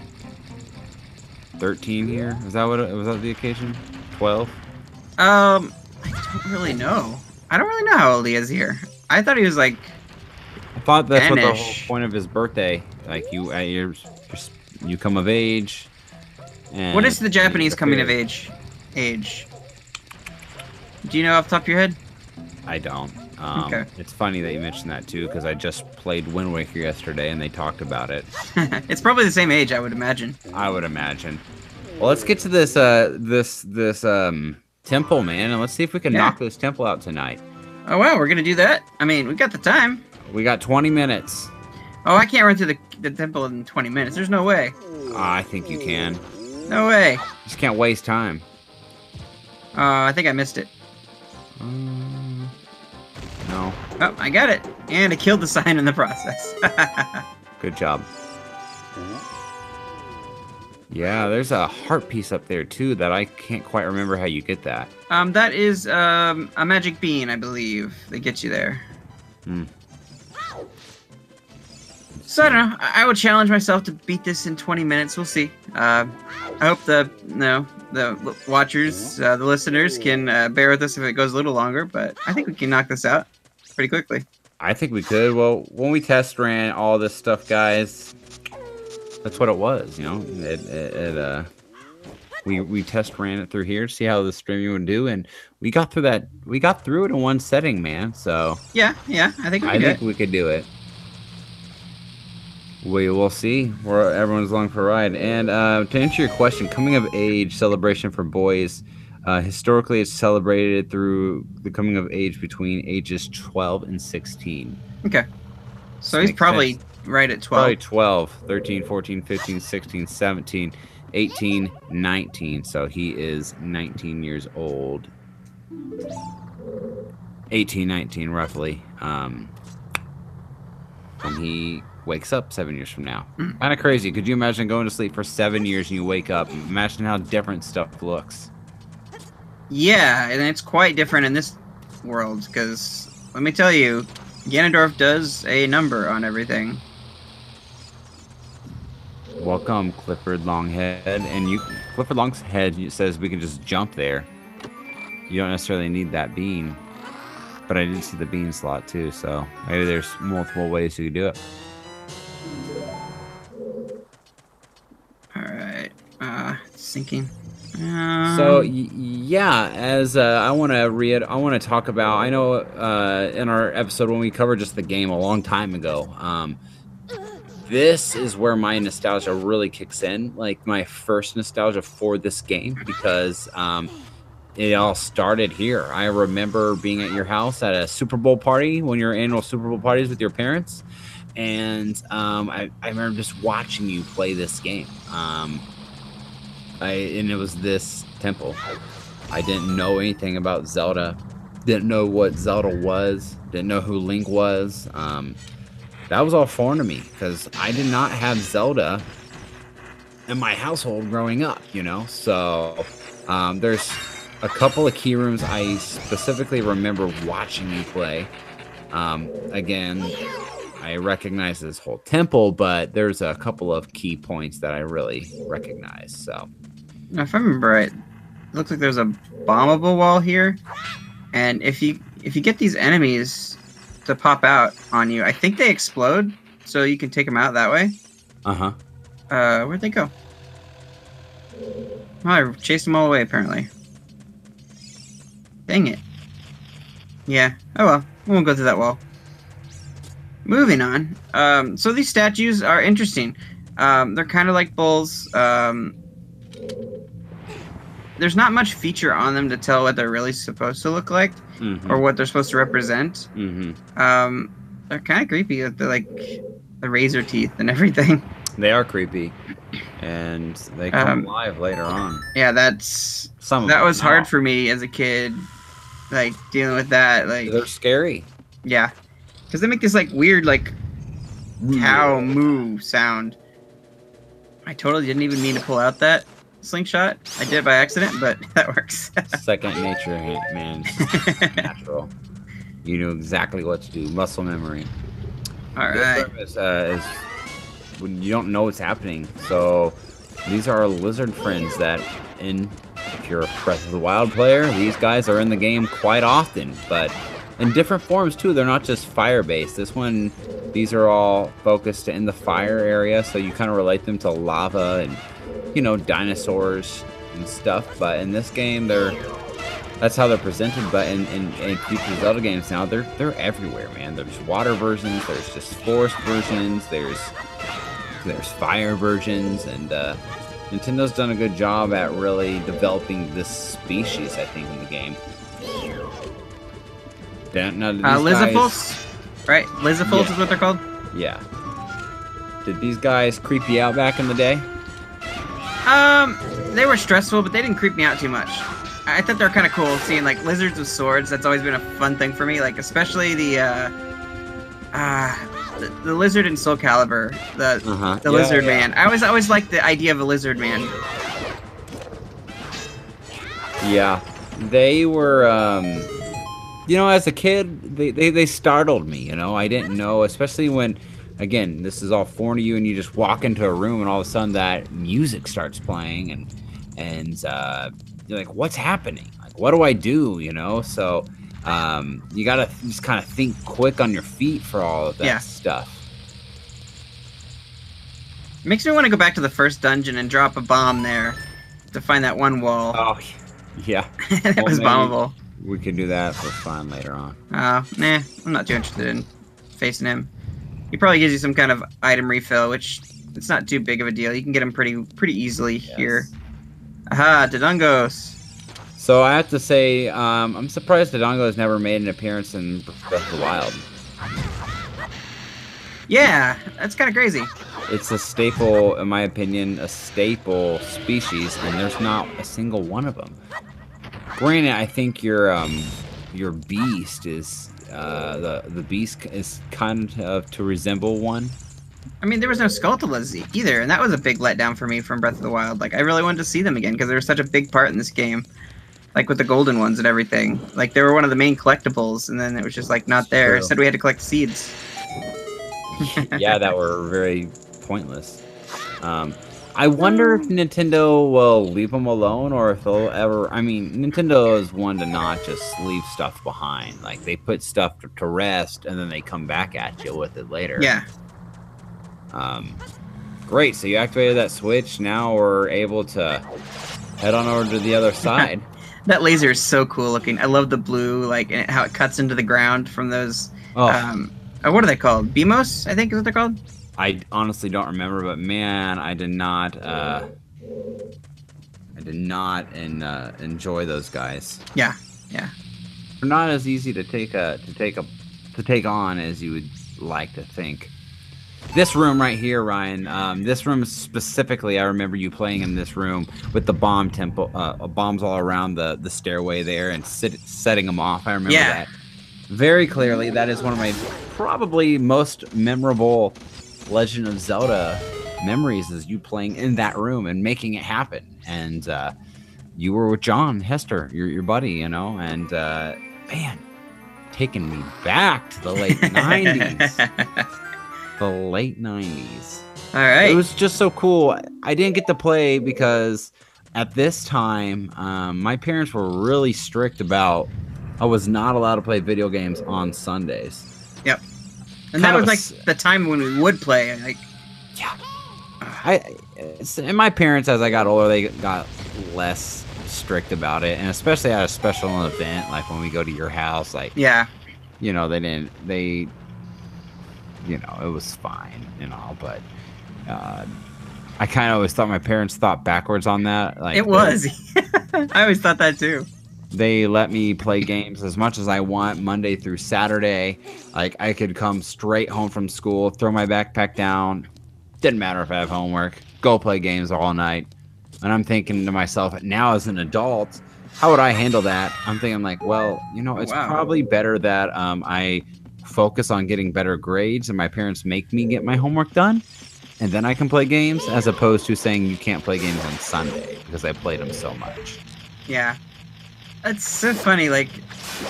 13 here? Is that was that the occasion? 12? I don't really know. I don't really know how old he is here. I thought he was like... I thought that's what the 10-ish. whole point of his birthday. Like, you come of age. And what is the Japanese coming of age? Do you know off the top of your head? I don't. Okay. It's funny that you mentioned that too, because I just played Wind Waker yesterday and they talked about it. It's probably the same age, I would imagine. I would imagine. Well, let's get to this temple, man, and let's see if we can knock this temple out tonight. Oh wow, we're gonna do that? I mean, we got the time. We got 20 minutes. Oh, I can't run through the temple in 20 minutes. There's no way. I think you can. No way. Just can't waste time. I think I missed it. No. Oh, I got it. And I killed the sign in the process. Good job. Yeah, there's a heart piece up there too that I can't quite remember how you get that. That is a magic bean, I believe, that gets you there. So I don't know. I would challenge myself to beat this in 20 minutes. We'll see. I hope the watchers, the listeners, can bear with us if it goes a little longer. But I think we can knock this out pretty quickly. I think we could. Well, when we test ran all this stuff, guys, that's what it was. You know, we test ran it through here to see how the streaming would do, and we got through that. We got through it in one setting, man. So yeah, I think we could do it. We will see where everyone's along for a ride. And to answer your question, coming of age celebration for boys, historically it's celebrated through the coming of age between ages 12 and 16. Okay. So he's probably right at 12. Probably 12, 13, 14, 15, 16, 17, 18, 19. So he is 19 years old. 18, 19, roughly. When he wakes up 7 years from now. Kind of crazy. Could you imagine going to sleep for 7 years and you wake up? Imagine how different stuff looks. Yeah, and it's quite different in this world, because let me tell you, Ganondorf does a number on everything. Welcome, Clifford Longhead. And Clifford Longhead says we can just jump there. You don't necessarily need that bean. But I did see the bean slot too, so maybe there's multiple ways you could do it. Alright, sinking. So yeah, as I want to talk about. I know in our episode when we covered just the game a long time ago. This is where my nostalgia really kicks in, like my first nostalgia for this game, because it all started here. I remember being at your house at a Super Bowl party, one of your annual Super Bowl parties with your parents, and I remember just watching you play this game. And it was this temple. I didn't know anything about Zelda. Didn't know what Zelda was. Didn't know who Link was. That was all foreign to me because I did not have Zelda in my household growing up, you know? So there's a couple of key rooms I specifically remember watching you play. Again, I recognize this whole temple, but there's a couple of key points that I really recognize. So, if I remember right, it looks like there's a bombable wall here, and if you get these enemies to pop out on you, I think they explode, so you can take them out that way. Where'd they go? Oh, I chased them all away apparently. Dang it. Yeah. Oh well, we won't go through that wall. Moving on. So these statues are interesting. They're kind of like bulls. There's not much feature on them to tell what they're really supposed to look like, or what they're supposed to represent. They're kind of creepy with the razor teeth and everything. They are creepy, and they come alive later on. Yeah, that was hard for me as a kid, like dealing with that. Like they're scary. Yeah. Because they make this like weird cow moo sound. I totally didn't even mean to pull out that slingshot. I did it by accident, but that works. Second nature, man. It's natural. You know exactly what to do. Muscle memory. All right. Is when you don't know what's happening. So these are our lizard friends that, if you're a Breath of the Wild player, these guys are in the game quite often, but in different forms too. They're not just fire-based. These are all focused in the fire area, so you kind of relate them to lava and, dinosaurs and stuff. But in this game, that's how they're presented. But in future Zelda games now, they're everywhere, man. There's water versions, there's just forest versions, there's fire versions, and Nintendo's done a good job at really developing this species, I think, in the game. Lizafults, right? Lizafults is what they're called? Yeah. Did these guys creep you out back in the day? They were stressful, but they didn't creep me out too much. I thought they were kind of cool, seeing like lizards with swords. That's always been a fun thing for me, like especially the lizard in Soul Calibur, the lizard man. I always liked the idea of a lizard man. Yeah, they were. As a kid, they startled me. I didn't know, especially when, again, this is all foreign to you, and you just walk into a room, and all of a sudden that music starts playing, and you're like, what's happening? Like, what do I do? So you gotta just kind of think quick on your feet for all of that stuff. Makes me want to go back to the first dungeon and drop a bomb there to find that one wall. Oh, yeah. That was bombable. We could do that for fun later on. Nah, I'm not too interested in facing him. He probably gives you some kind of item refill, which it's not too big of a deal. You can get him pretty easily here. Aha, Dodongos. So I have to say, I'm surprised Dodongo has never made an appearance in Breath of the Wild. Yeah, that's kind of crazy. It's a staple, in my opinion, a staple species, and there's not a single one of them. Granted, I think your beast is the beast is kind of to resemble one. I mean, there was no Skulltulas either, and that was a big letdown for me from Breath of the Wild. Like, I really wanted to see them again because they were such a big part in this game. Like with the golden ones and everything. Like, they were one of the main collectibles, and then it was just like not there. True. Instead, we had to collect seeds. Yeah, that were very pointless. I wonder if Nintendo will leave them alone, or if they'll ever. I mean, Nintendo is one to not just leave stuff behind. Like, they put stuff to rest, and then they come back at you with it later. Yeah. Great. So you activated that switch. Now we're able to head on over to the other side. That laser is so cool looking. I love the blue, like, and how it cuts into the ground from those. Oh. What are they called? BMOS, I think is what they're called. I honestly don't remember, but man, I did not enjoy those guys. Yeah, yeah. They're not as easy to take on as you would like to think. This room right here, Ryan. This room specifically, I remember you playing in this room with the bombs all around the stairway there and setting them off. I remember that very clearly. That is one of my probably most memorable Legend of Zelda memories, is you playing in that room and making it happen. And you were with John Hester, your buddy, you know, and man, taking me back to the late 90s. The late 90s. All right. It was just so cool. I didn't get to play because at this time, my parents were really strict about I was not allowed to play video games on Sundays. Yep. And that was like the time when we would play. Like, yeah. And my parents, as I got older, they got less strict about it, and especially at a special event, like when we go to your house, like, yeah, you know, you know, it was fine, you know, but I kind of always thought my parents thought backwards on that. Like, it was. I always thought that too. They let me play games as much as I want Monday through Saturday. Like, I could come straight home from school, throw my backpack down. Didn't matter if I have homework. Go play games all night. And I'm thinking to myself, now as an adult, how would I handle that? I'm thinking like, well, you know, it's probably better that I focus on getting better grades and my parents make me get my homework done, and then I can play games, as opposed to saying you can't play games on Sunday because I played them so much. Yeah. That's so funny. Like,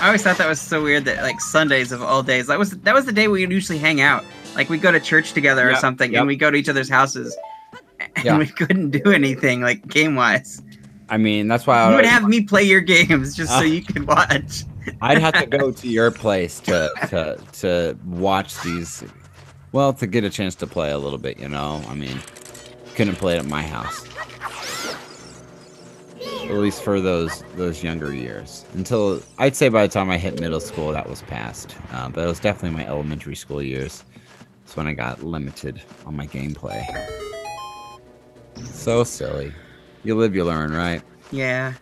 I always thought that was so weird that, like, Sundays of all days, that was the day we would usually hang out. Like, we'd go to church together or something, and we'd go to each other's houses, and we couldn't do anything, like, game-wise. I mean, that's why you would have me play your games just so you could watch. I'd have to go to your place to watch these, well, to get a chance to play a little bit, you know? I mean, couldn't play it at my house. At least for those younger years. Until, I'd say by the time I hit middle school, that was past. But it was definitely my elementary school years. That's when I got limited on my gameplay. So silly. You live, you learn, right? Yeah.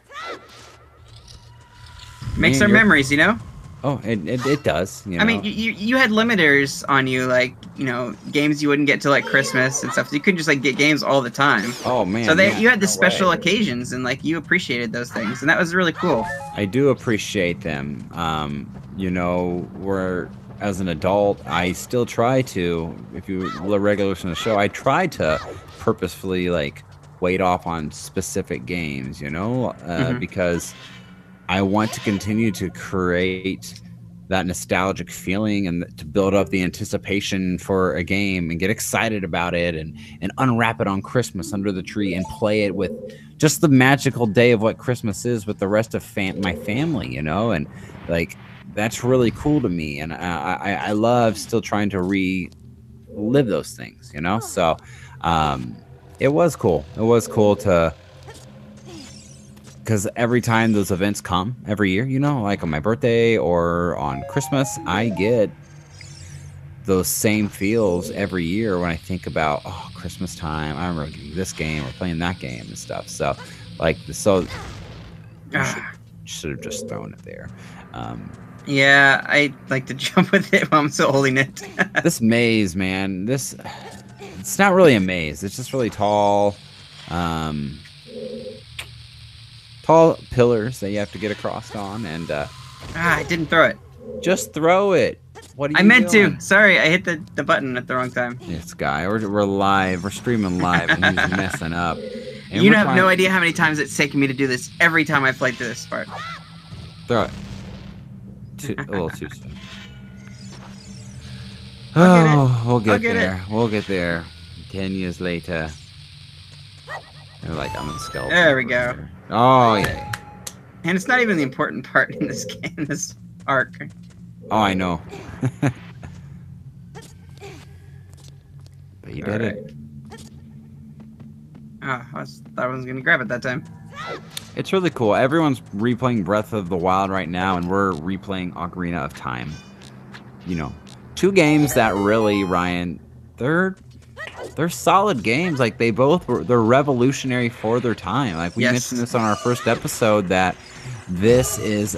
Makes our memories, you know? Oh, it does. You know? I mean, you had limiters on you, like, you know, games you wouldn't get till like Christmas and stuff. So you couldn't just like get games all the time. Oh man! So you had the special occasions, and like you appreciated those things, and that was really cool. I do appreciate them. You know, as an adult, I still try to. If you were regular to the show, I try to purposefully like wait off on specific games. You know, because I want to continue to create that nostalgic feeling and to build up the anticipation for a game and get excited about it and unwrap it on Christmas under the tree and play it with just the magical day of what Christmas is with the rest of my family, you know? And like, that's really cool to me. And I love still trying to relive those things, you know? So it was cool. It was cool to... Because every time those events come every year, you know, like on my birthday or on Christmas, I get those same feels every year when I think about, oh, Christmas time. I remember getting this game or playing that game and stuff. So, like, should have just thrown it there. Yeah, I like to jump with it while I'm still holding it. This maze, man. It's not really a maze. It's just really tall, um, tall pillars that you have to get across on, and I didn't throw it. just throw it. What are I you meant doing? to. Sorry, I hit the button at the wrong time. This guy, we're live. We're streaming live, and he's messing up. And You we're have no trying- idea how many times it's taken me to do this every time I played through this part. Throw it. A little too soon. I'll Oh, we'll get get there. We'll get there. 10 years later. They're like, I'm a skeleton. There we go. Oh, yeah. And it's not even the important part in this game, this arc. Oh, I know. But you did it. Oh, I thought I was going to grab it that time. It's really cool. Everyone's replaying Breath of the Wild right now, and we're replaying Ocarina of Time. You know, two games that really, Ryan, they're solid games. Like they're revolutionary for their time. Like we mentioned this on our first episode that this is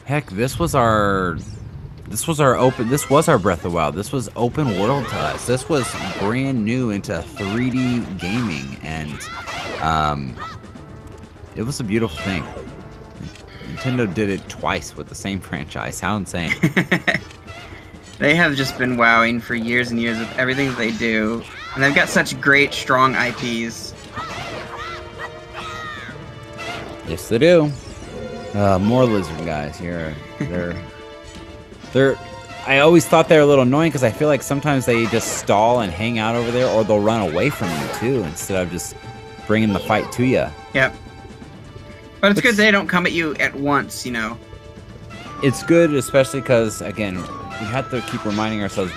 heck, this was our Breath of the Wild. This was open world to us. This was brand new into 3D gaming, and it was a beautiful thing. Nintendo did it twice with the same franchise. How insane. They have just been wowing for years and years with everything that they do. And they've got such great, strong IPs. Yes, they do. More lizard guys here. I always thought they were a little annoying because I feel like sometimes they just stall and hang out over there, or they'll run away from you too instead of just bringing the fight to you. Yep. But it's good they don't come at you at once, you know. It's good, especially because, again, we have to keep reminding ourselves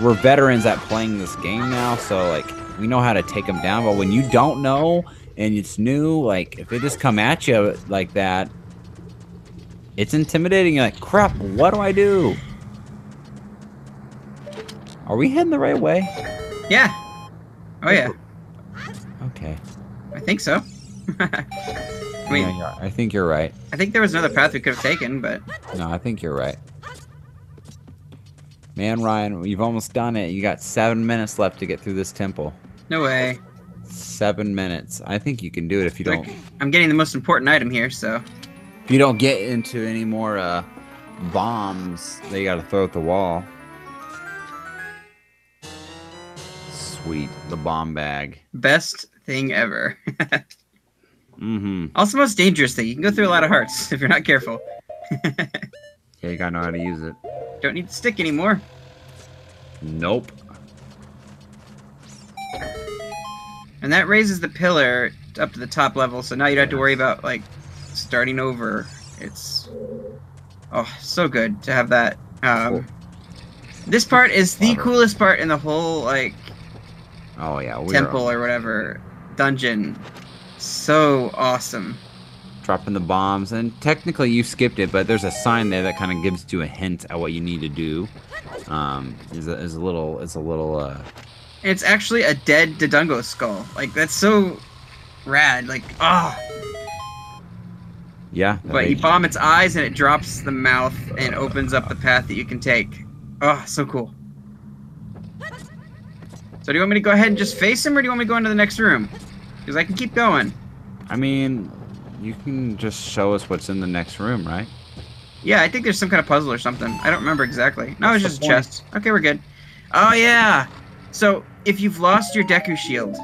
we're veterans at playing this game now, so like we know how to take them down. But when you don't know and it's new, like if they just come at you like that, it's intimidating. You're like, crap, what do I do? Are we heading the right way? Yeah. Oh yeah. Okay. I think so. I mean, yeah, I think you're right. I think there was another path we could have taken, but No, I think you're right. Man, Ryan, you've almost done it. You got 7 minutes left to get through this temple. no way. 7 minutes. I think you can do it if you don't. Like, I'm getting the most important item here, so. If you don't get into any more bombs that you got to throw at the wall. Sweet, the bomb bag. Best thing ever. Mm-hmm. Also, most dangerous thing. You can go through a lot of hearts if you're not careful. Yeah, you gotta know how to use it. Don't need the stick anymore. Nope. And that raises the pillar up to the top level, so now you don't have to worry about, like, starting over. It's... Oh, so good to have that. Cool. This part is the coolest part in the whole, like... Oh, yeah. Temple or whatever. Dungeon. So awesome. Dropping the bombs, and technically you skipped it, but there's a sign there that kind of gives you a hint at what you need to do. Is a little. It's actually a dead Dodongo skull. Like that's so rad. Like Yeah. But you bomb its eyes and it drops the mouth and opens up the path that you can take. Oh, so cool. So do you want me to go ahead and just face him, or do you want me to go into the next room? Because I can keep going. I mean, you can just show us what's in the next room, right? Yeah, I think there's some kind of puzzle or something. I don't remember exactly. No, it's just a chest. Okay, we're good. Oh, yeah. So, if you've lost your Deku Shield,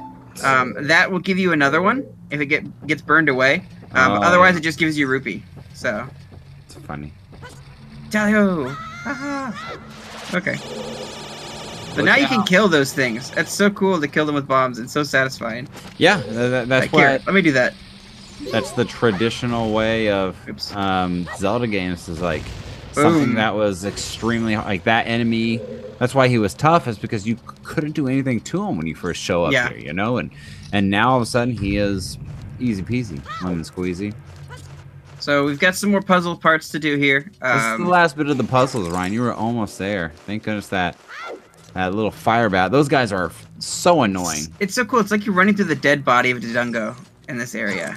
that will give you another one if it gets burned away. Otherwise, it just gives you rupee. So. It's funny. Tally-ho! Okay. But now you can kill those things. That's so cool to kill them with bombs. It's so satisfying. Yeah, that's like, why. Here, let me do that. That's the traditional way of Zelda games. Is like something that was extremely like that enemy. That's why he was tough. Is because you couldn't do anything to him when you first show up here. You know, and now all of a sudden he is easy peasy, lemon squeezy. So we've got some more puzzle parts to do here. This is the last bit of the puzzles, Ryan. You were almost there. Thank goodness that little fire bat. Those guys are so annoying. It's so cool. It's like you're running through the dead body of Dodongo in this area.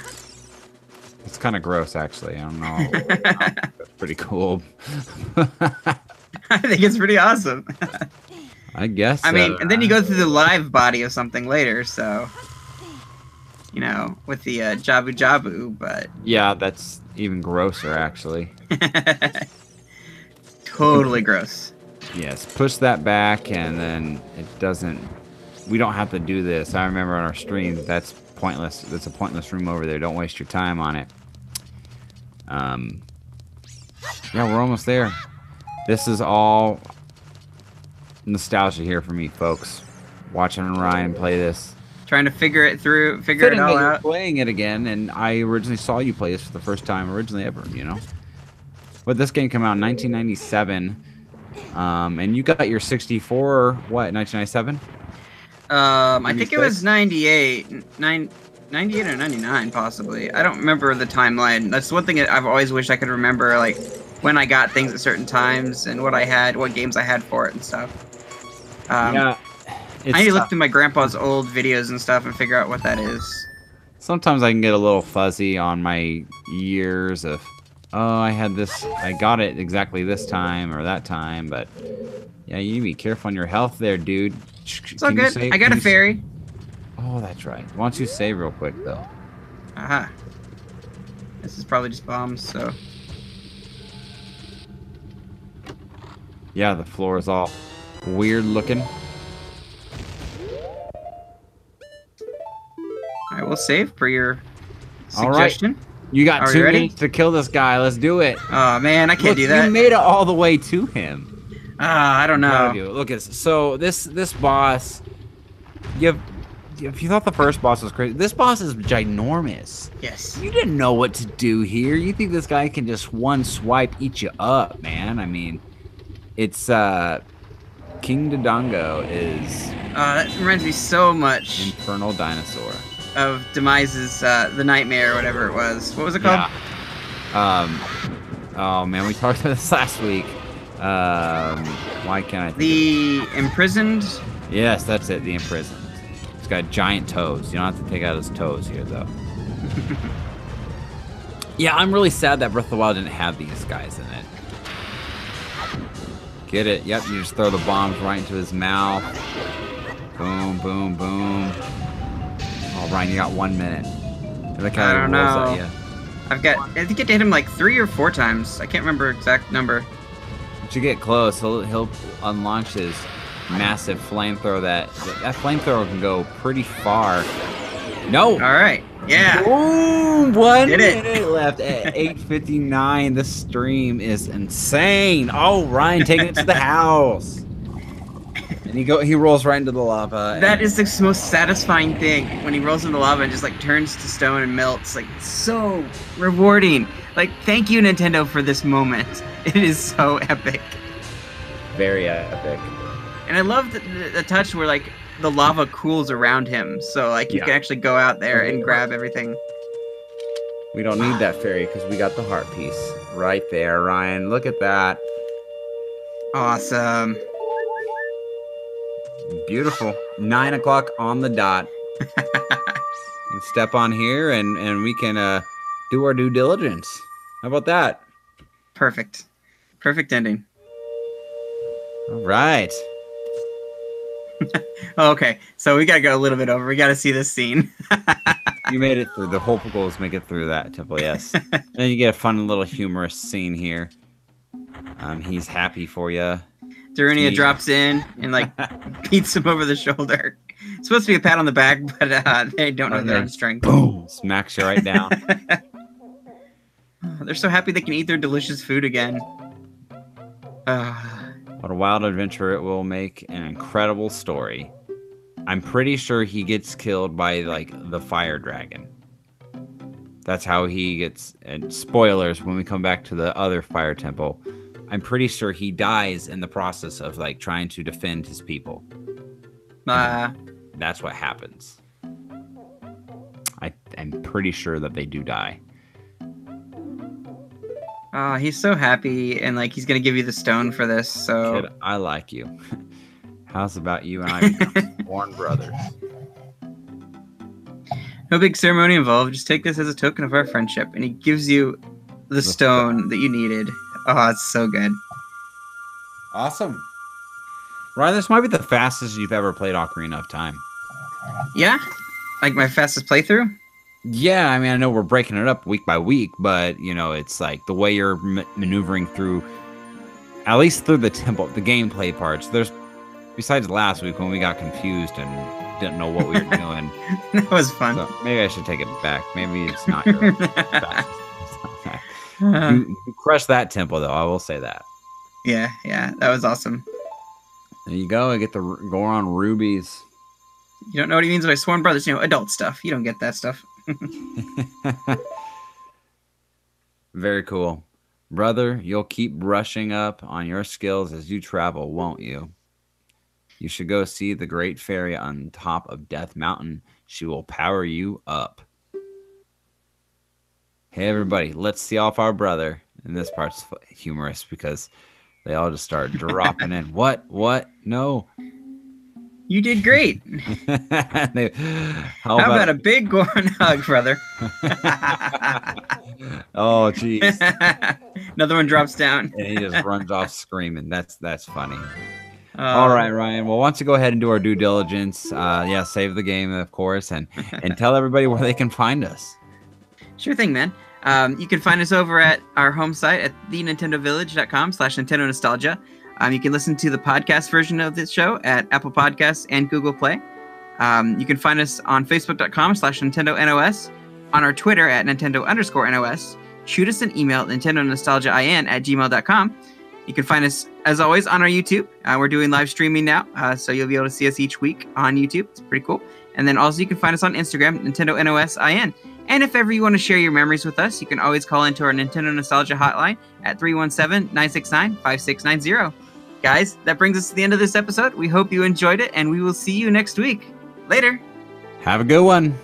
It's kind of gross, actually. I don't know. That's pretty cool. I think it's pretty awesome. I guess. I mean, and then you go through the live body of something later, so you know, with the Jabu Jabu, but yeah, that's even grosser, actually. Totally gross. Yes, push that back, and then it doesn't. We don't have to do this. I remember on our stream that's pointless. That's a pointless room over there. Don't waste your time on it. Yeah, we're almost there. This is all nostalgia here for me, folks. Watching Ryan play this. Trying to figure it all out. Playing it again, and I originally saw you play this for the first time, originally ever, you know. But this game came out in 1997, and you got your 64, what, 1997? I think it was 98 or 99, possibly. I don't remember the timeline. That's one thing that I've always wished I could remember, like, when I got things at certain times, and what games I had for it and stuff. Yeah. I need to look through my grandpa's old videos and stuff and figure out what that is. Sometimes I can get a little fuzzy on my years of, oh, I got it exactly this time or that time, but yeah, you need to be careful on your health there, dude. It's all good. I got a fairy. Oh, that's right. Why don't you save real quick, though? Aha. This is probably just bombs, so. Yeah, the floor is all weird looking. I will save per your suggestion. All right. You got 2 minutes to kill this guy. Let's do it. Oh, man, I can't do that. You made it all the way to him. I don't know. Look at this. So this boss, if you thought the first boss was crazy, this boss is ginormous. Yes. You didn't know what to do here. You think this guy can just one swipe eat you up, man? I mean, it's King Dodongo is. That reminds me so much. Infernal Dinosaur. Of Demise's The Nightmare or whatever it was. What was it called? Yeah. Oh man, we talked about this last week. Why can't I think The Imprisoned? Yes, that's it, The Imprisoned. It's got giant toes. You don't have to take out his toes here, though. Yeah, I'm really sad that Breath of the Wild didn't have these guys in it. Get it? Yep, you just throw the bombs right into his mouth. Boom, boom, boom. Oh, Ryan, you got 1 minute. I don't know. I think I hit him like 3 or 4 times. I can't remember exact number. But you get close, he'll unlaunch his massive flamethrower. That flamethrower can go pretty far. No. All right. Yeah. Boom! 1 minute left at 8:59. This stream is insane. Oh, Ryan taking it to the house. And he rolls right into the lava. That is the most satisfying thing, when he rolls into lava and just like turns to stone and melts. Like, so rewarding. Like, thank you, Nintendo, for this moment. It is so epic. Very epic. And I love the touch where like the lava cools around him, so like you can actually go out there and grab everything. We don't need that fairy because we got the heart piece right there, Ryan. Look at that. Awesome. Beautiful. 9 o'clock on the dot. You step on here and we can do our due diligence. How about that? Perfect. Perfect ending. All right. Okay, so we gotta go a little bit over. We gotta see this scene. You made it through. The whole goal is make it through that temple, yes. And you get a fun little humorous scene here. He's happy for you. Darunia drops in and like beats him over the shoulder. It's supposed to be a pat on the back, but they don't know their own strength. Boom! Smacks you right down. They're so happy they can eat their delicious food again. What a wild adventure it will make an incredible story. I'm pretty sure he gets killed by like the fire dragon. That's how he gets. And spoilers when we come back to the other fire temple. I'm pretty sure he dies in the process of like trying to defend his people. That's what happens. I'm pretty sure that they do die. He's so happy, and like he's gonna give you the stone for this. So Kid, I like you. How's about you and I become born brothers? No big ceremony involved. Just take this as a token of our friendship. And he gives you the stone that you needed. Oh, it's so good. Awesome. Ryan, this might be the fastest you've ever played Ocarina of Time. Yeah? Like my fastest playthrough? Yeah, I mean, I know we're breaking it up week by week, but, you know, it's like the way you're maneuvering through, at least through the temple, the gameplay parts. There's, besides last week when we got confused and didn't know what we were doing. That was fun. So maybe I should take it back. Maybe it's not your fastest. You crushed that temple, though. I will say that. Yeah, that was awesome. There you go. I get the Goron rubies. You don't know what he means by sworn brothers. You know, adult stuff. You don't get that stuff. Very cool. Brother, you'll keep brushing up on your skills as you travel, won't you? You should go see the great fairy on top of Death Mountain. She will power you up. Hey, everybody, let's see off our brother. And this part's humorous because they all just start dropping in. What? No. You did great. How about a big Goron hug, brother? Oh, jeez. Another one drops down. And he just runs off screaming. That's funny. All right, Ryan. Well, why don't you go ahead and do our due diligence? Save the game, of course, and tell everybody where they can find us. Sure thing, man. You can find us over at our home site at thenintendovillage.com/Nintendo Nostalgia. You can listen to the podcast version of this show at Apple Podcasts and Google Play. You can find us on Facebook.com/NintendoNOS, on our Twitter at Nintendo_NOS. Shoot us an email at NintendoNostalgiaIN@gmail.com. You can find us, as always, on our YouTube. We're doing live streaming now, so you'll be able to see us each week on YouTube. It's pretty cool. And then also you can find us on Instagram, NintendoNOSIN. And if ever you want to share your memories with us, you can always call into our Nintendo Nostalgia hotline at 317-969-5690. Guys, that brings us to the end of this episode. We hope you enjoyed it, and we will see you next week. Later. Have a good one.